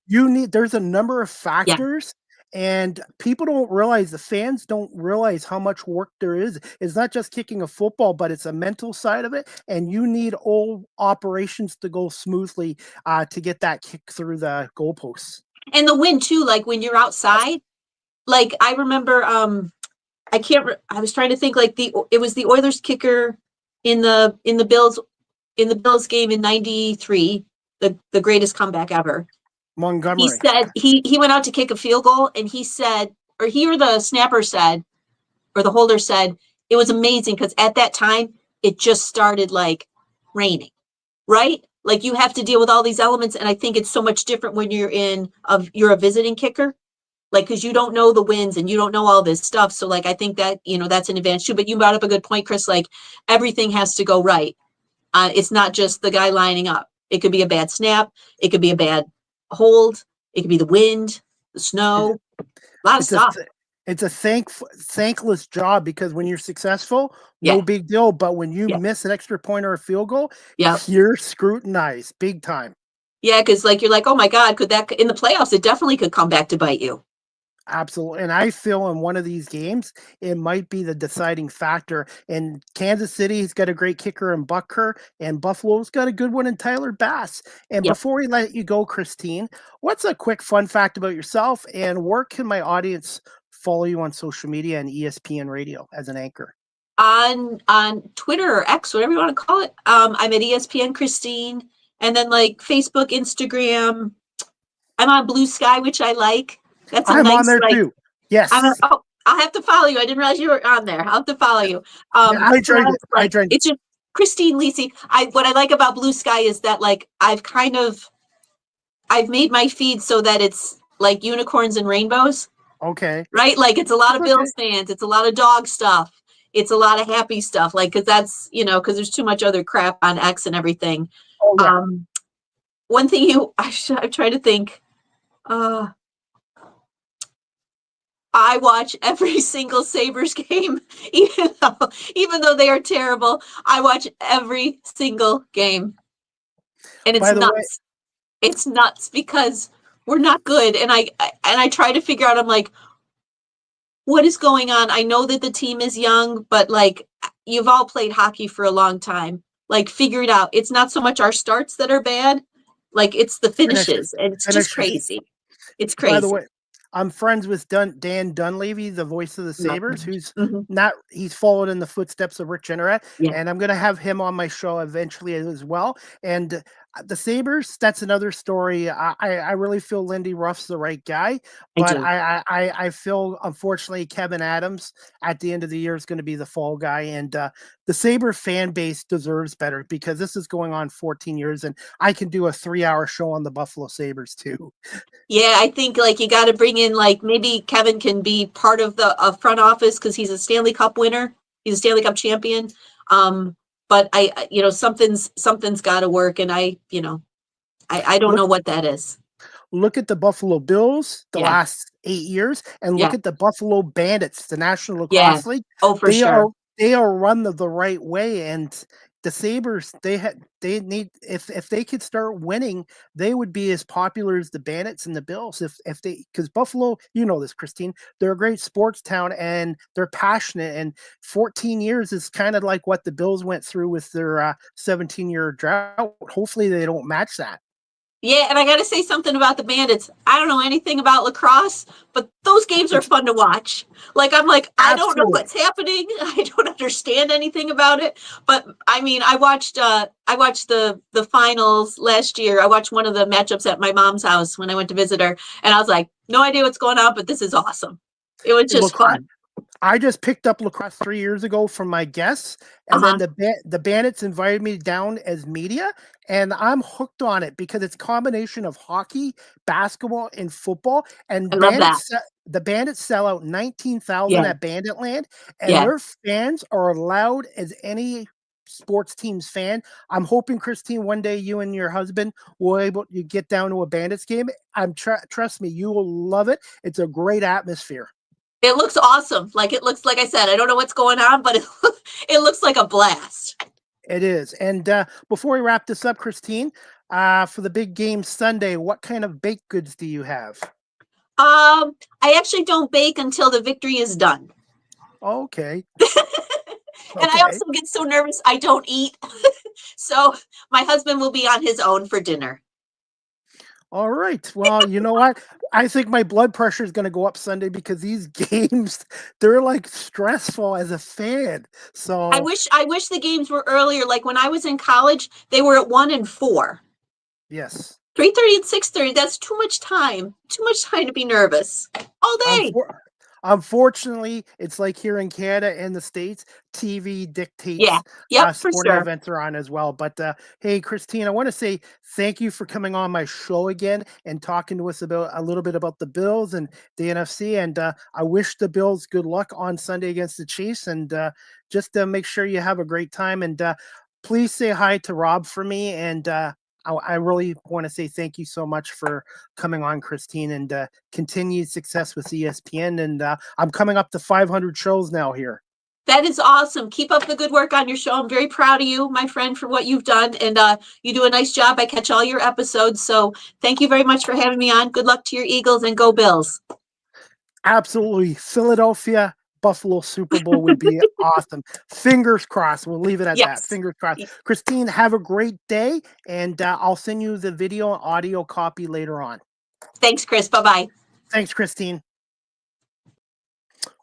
holder. There's a number of yeah. factors, and people don't realize, the fans don't realize how much work there is. It's not just kicking a football, but it's a mental side of it. And you need all operations to go smoothly to get that kick through the goalposts. And the wind too, like when you're outside, like I remember, I was trying to think, like it was the Oilers kicker in the Bills game in '93, the greatest comeback ever. Montgomery. He said he went out to kick a field goal, and he said, or he or the snapper said, or the holder said, it was amazing because at that time it just started like raining, right? Like you have to deal with all these elements, and I think it's so much different when you're a visiting kicker. Like, because you don't know the winds and you don't know all this stuff. So, like, I think that, that's an advantage too. But you brought up a good point, Chris. Like, everything has to go right. It's not just the guy lining up. It could be a bad snap. It could be a bad hold. It could be the wind, the snow, a lot of stuff. It's a thankless job, because when you're successful, Yeah. no big deal. But when you Yeah. miss an extra point or a field goal, Yeah. you're scrutinized big time. Yeah, because like you're like, oh my God, could that in the playoffs? It definitely could come back to bite you. Absolutely. And I feel in one of these games, it might be the deciding factor. And Kansas City's got a great kicker in Bucker, and Buffalo's got a good one in Tyler Bass. And Yep. before we let you go, Christine, what's a quick fun fact about yourself, and where can my audience follow you on social media and ESPN Radio as an anchor? On Twitter or X, whatever you want to call it. I'm at ESPN Christine, and then like Facebook, Instagram. I'm on Blue Sky, which I like. That's I'm nice, on there like, too. Yes. I'll have to follow you. I didn't realize you were on there. I'll have to follow you. I joined it. Like, it's just Christine Lisi. What I like about Blue Sky is that like I've made my feed so that it's like unicorns and rainbows. Okay. Right? Like it's a lot of Bills fans. It's a lot of dog stuff. It's a lot of happy stuff. Like, cause that's, because there's too much other crap on X and everything. Oh, yeah. One thing I'm trying to think, I watch every single Sabres game, even though they are terrible. I watch every single game, and it's nuts. It's nuts because we're not good, and I try to figure out. I'm like, what is going on? I know that the team is young, but like you've all played hockey for a long time. Like, figure it out. It's not so much our starts that are bad, like it's the finishes, and it's just crazy. It's crazy. By the way, I'm friends with Dan Dunleavy, the voice of the Sabres, who's he's followed in the footsteps of Rick Jenneret, and I'm going to have him on my show eventually as well. And the Sabres, that's another story. I really feel Lindy Ruff's the right guy, but I feel, unfortunately, Kevin Adams at the end of the year is going to be the fall guy, and the Sabre fan base deserves better, because this is going on 14 years, and I can do a 3-hour show on the Buffalo Sabres too. Yeah, I think like you got to bring in, like, maybe Kevin can be part of the front office because he's a Stanley Cup winner. He's a Stanley Cup champion. But something's got to work, and I don't know what that is. Look at the Buffalo Bills the last 8 years, and look at the Buffalo Bandits, the National Lacrosse League. Oh, for sure. They are run the right way, and the Sabres, they need, if they could start winning, they would be as popular as the Bandits and the Bills. If they, because Buffalo, you know this, Christine, they're a great sports town, and they're passionate, and 14 years is kind of like what the Bills went through with their 17-year drought. Hopefully they don't match that. Yeah, and I got to say something about the Bandits. I don't know anything about lacrosse, but those games are fun to watch. Like, I'm like, I don't know what's happening. I don't understand anything about it. But I mean, I watched the finals last year. I watched one of the matchups at my mom's house when I went to visit her, and I was like, no idea what's going on, but this is awesome. It was just fun. I just picked up lacrosse 3 years ago from my guests, and then the Bandits invited me down as media, and I'm hooked on it because it's a combination of hockey, basketball, and football. And the Bandits sell out 19,000 at Banditland, and their fans are loud as any sports team's fan. I'm hoping, Christine, one day you and your husband will able to get down to a Bandits game. Trust me, you will love it. It's a great atmosphere. It looks awesome. Like it looks, like I said, I don't know what's going on, but it looks like a blast. It is. And before we wrap this up, Christine, for the big game Sunday, what kind of baked goods do you have? I actually don't bake until the victory is done. Okay. And I also get so nervous I don't eat. So my husband will be on his own for dinner. All right. Well, you know what? I think my blood pressure is going to go up Sunday because these games, they're like stressful as a fan. So I wish the games were earlier. Like when I was in college, they were at 1 and 4. yes. 3:30 and 6:30. That's too much time. Too much time to be nervous all day. Unfortunately, it's like here in Canada and the States, TV dictates Yeah. Yep, for sporting sure. events are on as well. But hey, Christine, I want to say thank you for coming on my show again and talking to us about a little bit about the Bills and the NFC. And I wish the Bills good luck on Sunday against the Chiefs. And just make sure you have a great time. And please say hi to Rob for me. And I really want to say thank you so much for coming on, Christine, and continued success with ESPN. And I'm coming up to 500 shows now here. That is awesome. Keep up the good work on your show. I'm very proud of you, my friend, for what you've done. And you do a nice job. I catch all your episodes. So thank you very much for having me on. Good luck to your Eagles and go Bills. Absolutely. Philadelphia Buffalo Super Bowl would be awesome. Fingers crossed. We'll leave it at that. Fingers crossed. Christine, have a great day, and I'll send you the video and audio copy later on. Thanks, Chris. Bye-bye. Thanks, Christine.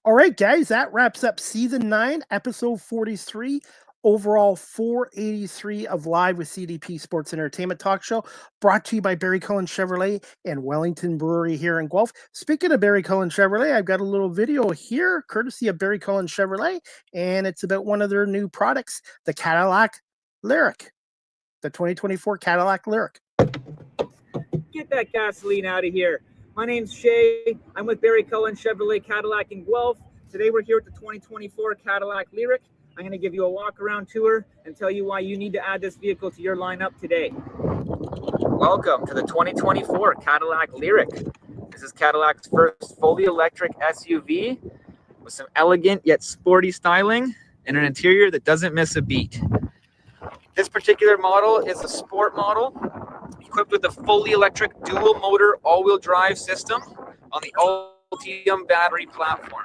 All right, guys, that wraps up season 9, episode 43. Overall 483 of Live with CDP Sports Entertainment Talk Show, brought to you by Barry Cullen Chevrolet and Wellington Brewery here in Guelph. Speaking of Barry Cullen Chevrolet, I've got a little video here, courtesy of Barry Cullen Chevrolet, and it's about one of their new products, the Cadillac Lyric, the 2024 Cadillac Lyric. Get that gasoline out of here. My name's Shay. I'm with Barry Cullen Chevrolet Cadillac in Guelph. Today we're here at the 2024 Cadillac Lyric. I'm going to give you a walk-around tour and tell you why you need to add this vehicle to your lineup today. Welcome to the 2024 Cadillac Lyric. This is Cadillac's first fully electric SUV with some elegant yet sporty styling and an interior that doesn't miss a beat. This particular model is a sport model equipped with a fully electric dual motor all-wheel drive system on the Ultium battery platform.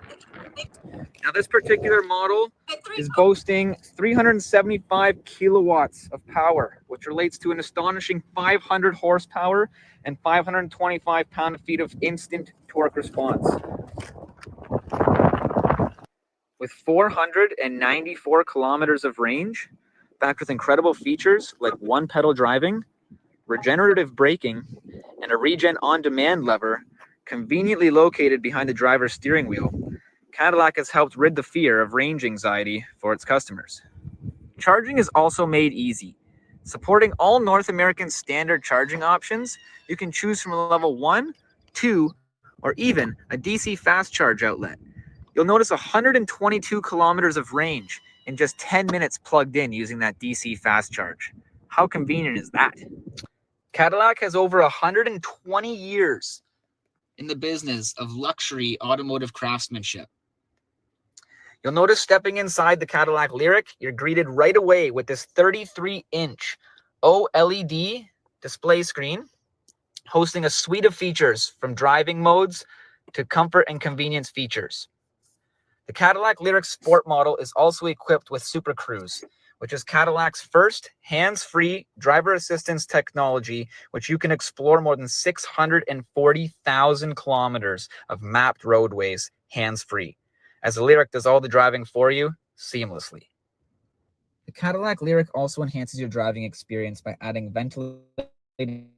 Now, this particular model is boasting 375 kilowatts of power, which relates to an astonishing 500 horsepower and 525 pound-feet of instant torque response. With 494 kilometers of range, backed with incredible features like one-pedal driving, regenerative braking, and a regen on-demand lever conveniently located behind the driver's steering wheel, Cadillac has helped rid the fear of range anxiety for its customers. Charging is also made easy. Supporting all North American standard charging options, you can choose from a level 1, 2, or even a DC fast charge outlet. You'll notice 122 kilometers of range in just 10 minutes plugged in using that DC fast charge. How convenient is that? Cadillac has over 120 years in the business of luxury automotive craftsmanship. You'll notice stepping inside the Cadillac Lyric, you're greeted right away with this 33-inch OLED display screen, hosting a suite of features from driving modes to comfort and convenience features. The Cadillac Lyric Sport model is also equipped with Super Cruise, which is Cadillac's first hands-free driver assistance technology, which you can explore more than 640,000 kilometers of mapped roadways hands-free, as the Lyric does all the driving for you seamlessly. The Cadillac Lyric also enhances your driving experience by adding ventilated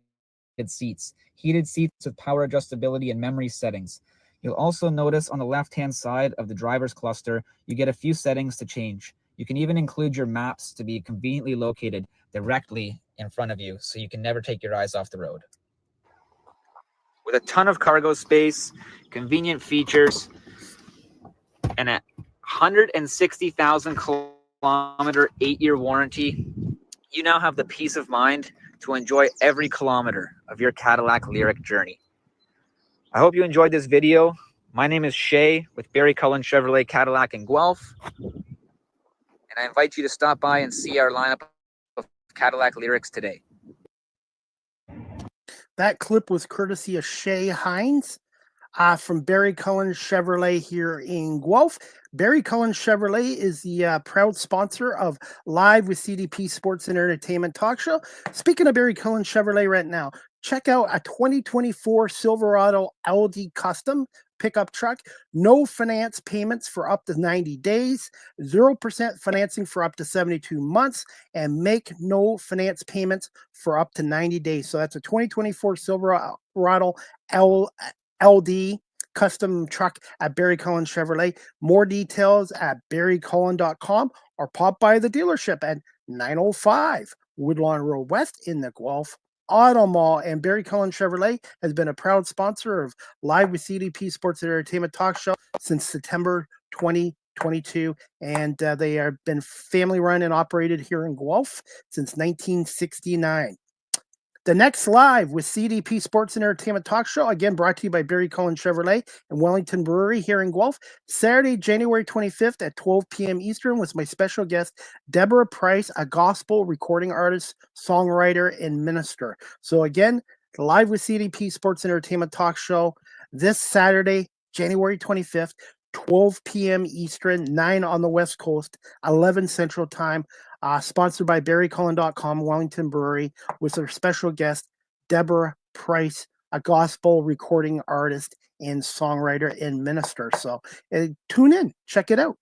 seats, heated seats with power adjustability and memory settings. You'll also notice on the left-hand side of the driver's cluster, you get a few settings to change. You can even include your maps to be conveniently located directly in front of you, so you can never take your eyes off the road. With a ton of cargo space, convenient features, and a 160,000 kilometer 8-year warranty, you now have the peace of mind to enjoy every kilometer of your Cadillac Lyric journey. I hope you enjoyed this video. My name is Shay with Barry Cullen Chevrolet Cadillac in Guelph, and I invite you to stop by and see our lineup of Cadillac Lyrics today. That clip was courtesy of Shay Hines from Barry Cullen Chevrolet here in Guelph. Barry Cullen Chevrolet is the proud sponsor of Live with CDP Sports and Entertainment Talk Show. Speaking of Barry Cullen Chevrolet right now, check out a 2024 Silverado LD Custom pickup truck. No finance payments for up to 90 days, 0% financing for up to 72 months, and make no finance payments for up to 90 days. So that's a 2024 Silverado LD custom truck at Barry Cullen Chevrolet. More details at barrycullen.com or pop by the dealership at 905 Woodlawn Road West in the Guelph Auto Mall. And Barry Cullen Chevrolet has been a proud sponsor of Live with CDP Sports and Entertainment Talk Show since September 2022. And they have been family run and operated here in Guelph since 1969. The next Live with CDP Sports and Entertainment Talk Show, again brought to you by Barry Cullen Chevrolet and Wellington Brewery here in Guelph, Saturday, January 25th at 12 p.m. Eastern with my special guest, Deborah Price, a gospel recording artist, songwriter, and minister. So again, the Live with CDP Sports and Entertainment Talk Show this Saturday, January 25th, 12 p.m. Eastern, 9 on the West Coast, 11 Central Time. Sponsored by barrycullen.com, Wellington Brewery, with our special guest, Deborah Price, a gospel recording artist and songwriter and minister. So tune in, check it out.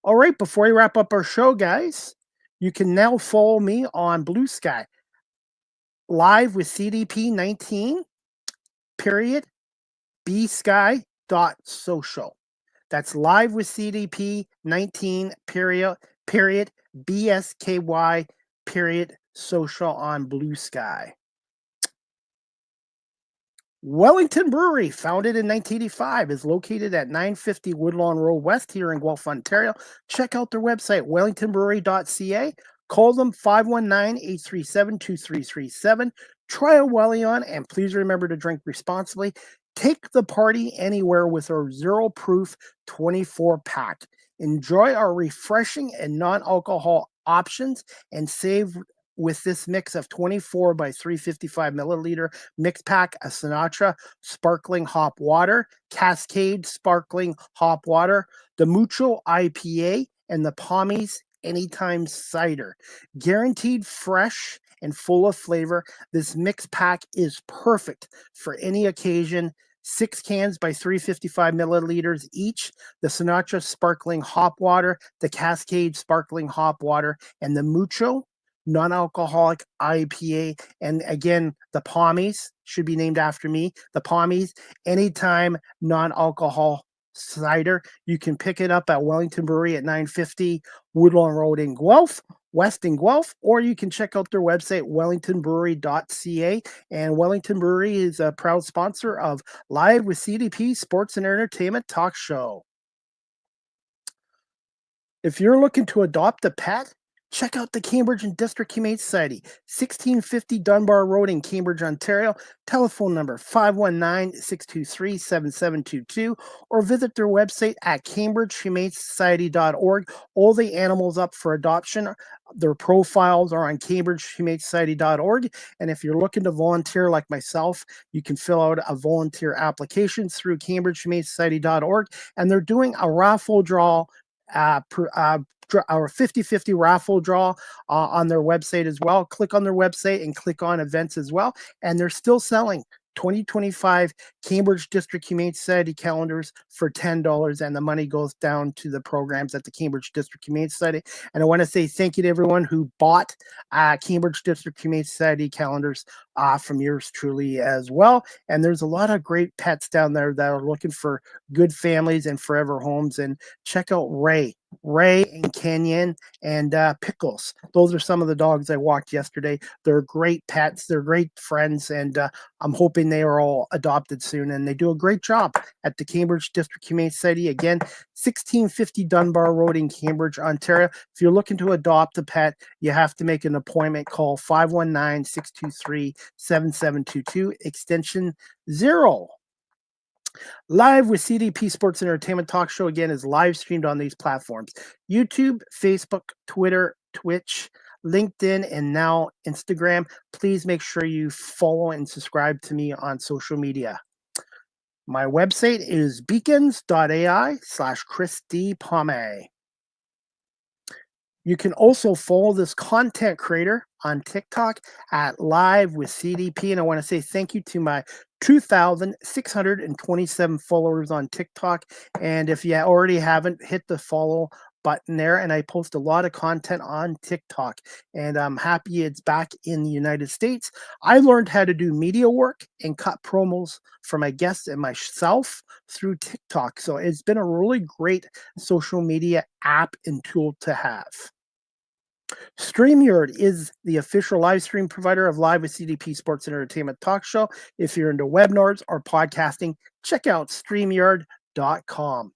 All right, before we wrap up our show, guys, you can now follow me on Blue Sky, Live with CDP 19, period, bsky.social. That's Live with CDP 19, period, BSKY, period, social on Blue Sky. Wellington Brewery, founded in 1985, is located at 950 Woodlawn Road West here in Guelph, Ontario. Check out their website, wellingtonbrewery.ca. Call them 519-837-2337. Try a Wellion, and please remember to drink responsibly. Take the party anywhere with our zero proof 24-pack. Enjoy our refreshing and non-alcohol options and save with this mix of 24 by 355 milliliter mix pack, a Sinatra sparkling hop water, Cascade sparkling hop water, the Mucho IPA, and the Pommies Anytime cider. Guaranteed fresh and full of flavor, this mix pack is perfect for any occasion. 6 cans by 355 milliliters each, the Sinatra sparkling hop water, the Cascade sparkling hop water, and the Mucho non-alcoholic IPA. And again, the Pommies should be named after me. The Pommies Anytime non-alcohol cider. You can pick it up at Wellington Brewery at 950 Woodlawn Road in Guelph, West in Guelph, or you can check out their website, wellingtonbrewery.ca. And Wellington Brewery is a proud sponsor of Live with CDP Sports and Entertainment Talk Show. If you're looking to adopt a pet, check out the Cambridge and District Humane Society, 1650 Dunbar Road in Cambridge, Ontario. Telephone number 519-623-7722, or visit their website at cambridgehumanesociety.org. All the animals up for adoption, their profiles are on cambridgehumanesociety.org. And if you're looking to volunteer like myself, you can fill out a volunteer application through cambridgehumanesociety.org. And they're doing a raffle draw, our 50-50 raffle draw on their website as well. Click on their website and click on events as well. And they're still selling 2025 Cambridge District Humane Society calendars for $10, and the money goes down to the programs at the Cambridge District Humane Society. And I want to say thank you to everyone who bought Cambridge District Humane Society calendars from yours truly as well. And there's a lot of great pets down there that are looking for good families and forever homes. And check out Ray and Kenyon and Pickles. Those are some of the dogs I walked yesterday. They're great pets. They're great friends. And I'm hoping they are all adopted soon. And they do a great job at the Cambridge District Humane Society. Again, 1650 Dunbar Road in Cambridge, Ontario. If you're looking to adopt a pet, you have to make an appointment. Call 519-623-7722, extension 0. Live with CDP Sports and Entertainment Talk Show again is live streamed on these platforms: YouTube, Facebook, Twitter, Twitch, LinkedIn, and now Instagram. Please make sure you follow and subscribe to me on social media. My website is beacons.ai/Chris D. Pomay. You can also follow this content creator on TikTok at Live with CDP. And I want to say thank you to my 2,627 followers on TikTok. And if you already haven't, hit the follow button there. And I post a lot of content on TikTok. And I'm happy it's back in the United States. I learned how to do media work and cut promos for my guests and myself through TikTok. So it's been a really great social media app and tool to have. StreamYard is the official live stream provider of Live with CDP Sports and Entertainment Talk Show. If you're into webinars or podcasting, check out StreamYard.com.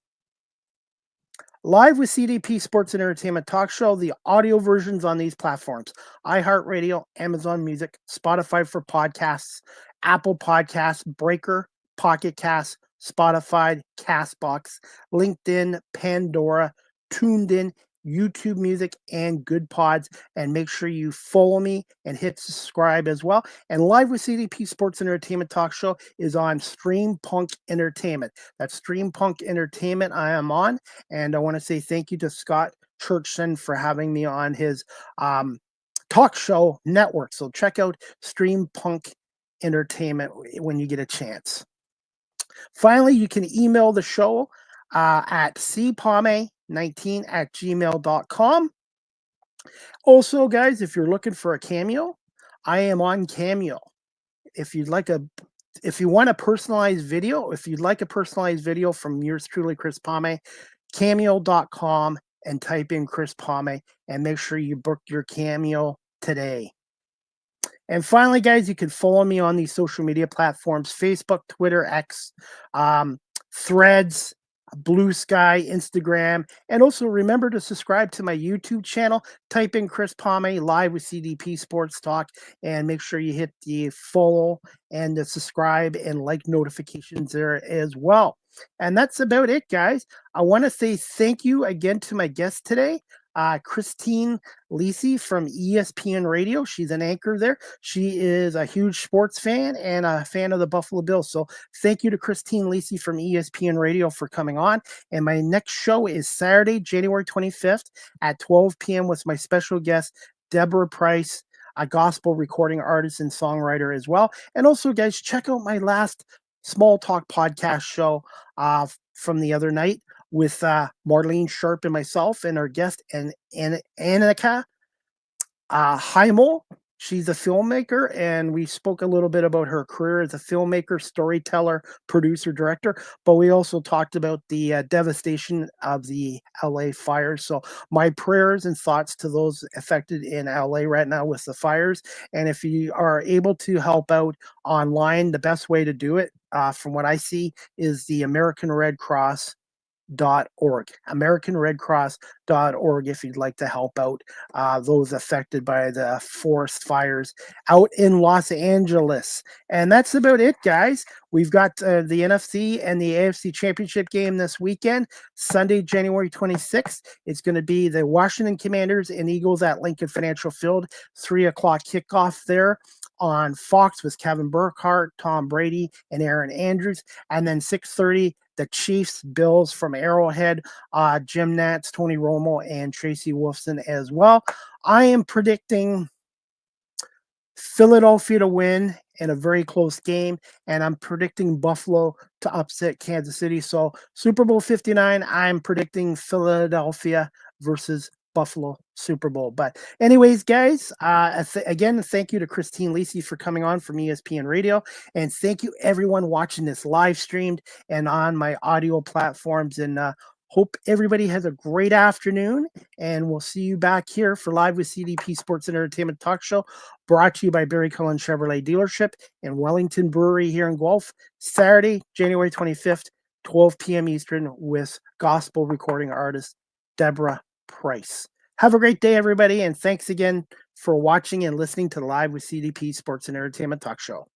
Live with CDP Sports and Entertainment Talk Show, the audio versions on these platforms: iHeartRadio, Amazon Music, Spotify for podcasts, Apple Podcasts, Breaker, Pocket Casts, Spotify, Castbox, LinkedIn, Pandora, Tuned In, YouTube Music, and Good Pods. And make sure you follow me and hit subscribe as well. And Live with CDP Sports and Entertainment Talk Show is on Stream Punk Entertainment. That's Stream Punk Entertainment I am on. And I want to say thank you to Scott Churchson for having me on his talk show network. So check out Stream Punk Entertainment when you get a chance. Finally, you can email the show at cpome19@gmail.com. Also, guys, if you're looking for a cameo, I am on Cameo. If you want a personalized video, from yours truly, Chris Pomay, cameo.com, and type in Chris Pomay and make sure you book your cameo today. And finally, guys, you can follow me on these social media platforms: Facebook, Twitter, X, Threads, Blue Sky, Instagram. And also remember to subscribe to my YouTube channel. Type in Chris Pomay, Live with CDP Sports Talk, and make sure you hit the follow and the subscribe and like notifications there as well. And that's about it, guys. I want to say thank you again to my guest today, Christine Lisi from ESPN Radio. She's an anchor there. She is a huge sports fan and a fan of the Buffalo Bills. So thank you to Christine Lisi from ESPN Radio for coming on. And my next show is Saturday, January 25th at 12 p.m. with my special guest, Deborah Price, a gospel recording artist and songwriter as well. And also, guys, check out my last Small Talk podcast show from the other night with Marlene Sharp and myself and our guest, and Annika Heimel. She's a filmmaker, and we spoke a little bit about her career as a filmmaker, storyteller, producer, director, but we also talked about the devastation of the LA fires. So my prayers and thoughts to those affected in LA right now with the fires. And if you are able to help out online, the best way to do it, from what I see, is the American Red Cross AmericanRedCross.org if you'd like to help out those affected by the forest fires out in Los Angeles. And that's about it, guys. We've got the NFC and the AFC Championship game this weekend, Sunday, January 26th. It's going to be the Washington Commanders and Eagles at Lincoln Financial Field, 3 o'clock kickoff there on Fox with Kevin Burkhardt, Tom Brady, and Aaron Andrews. And then 6:30, the Chiefs, Bills from Arrowhead, Jim Nantz, Tony Romo, and Tracy Wolfson as well. I am predicting Philadelphia to win in a very close game, and I'm predicting Buffalo to upset Kansas City. So Super Bowl 59, I'm predicting Philadelphia versus Buffalo Super Bowl. But anyways, guys, again, thank you to Christine Lisi for coming on from ESPN Radio, and thank you everyone watching this live streamed and on my audio platforms, and hope everybody has a great afternoon, and we'll see you back here for Live with CDP Sports and Entertainment Talk Show, brought to you by Barry Cullen Chevrolet Dealership and Wellington Brewery here in Guelph, Saturday, January 25th, 12 p.m. Eastern, with gospel recording artist Deborah Price. Have a great day, everybody, and thanks again for watching and listening to Live with CDP Sports and Entertainment Talk Show.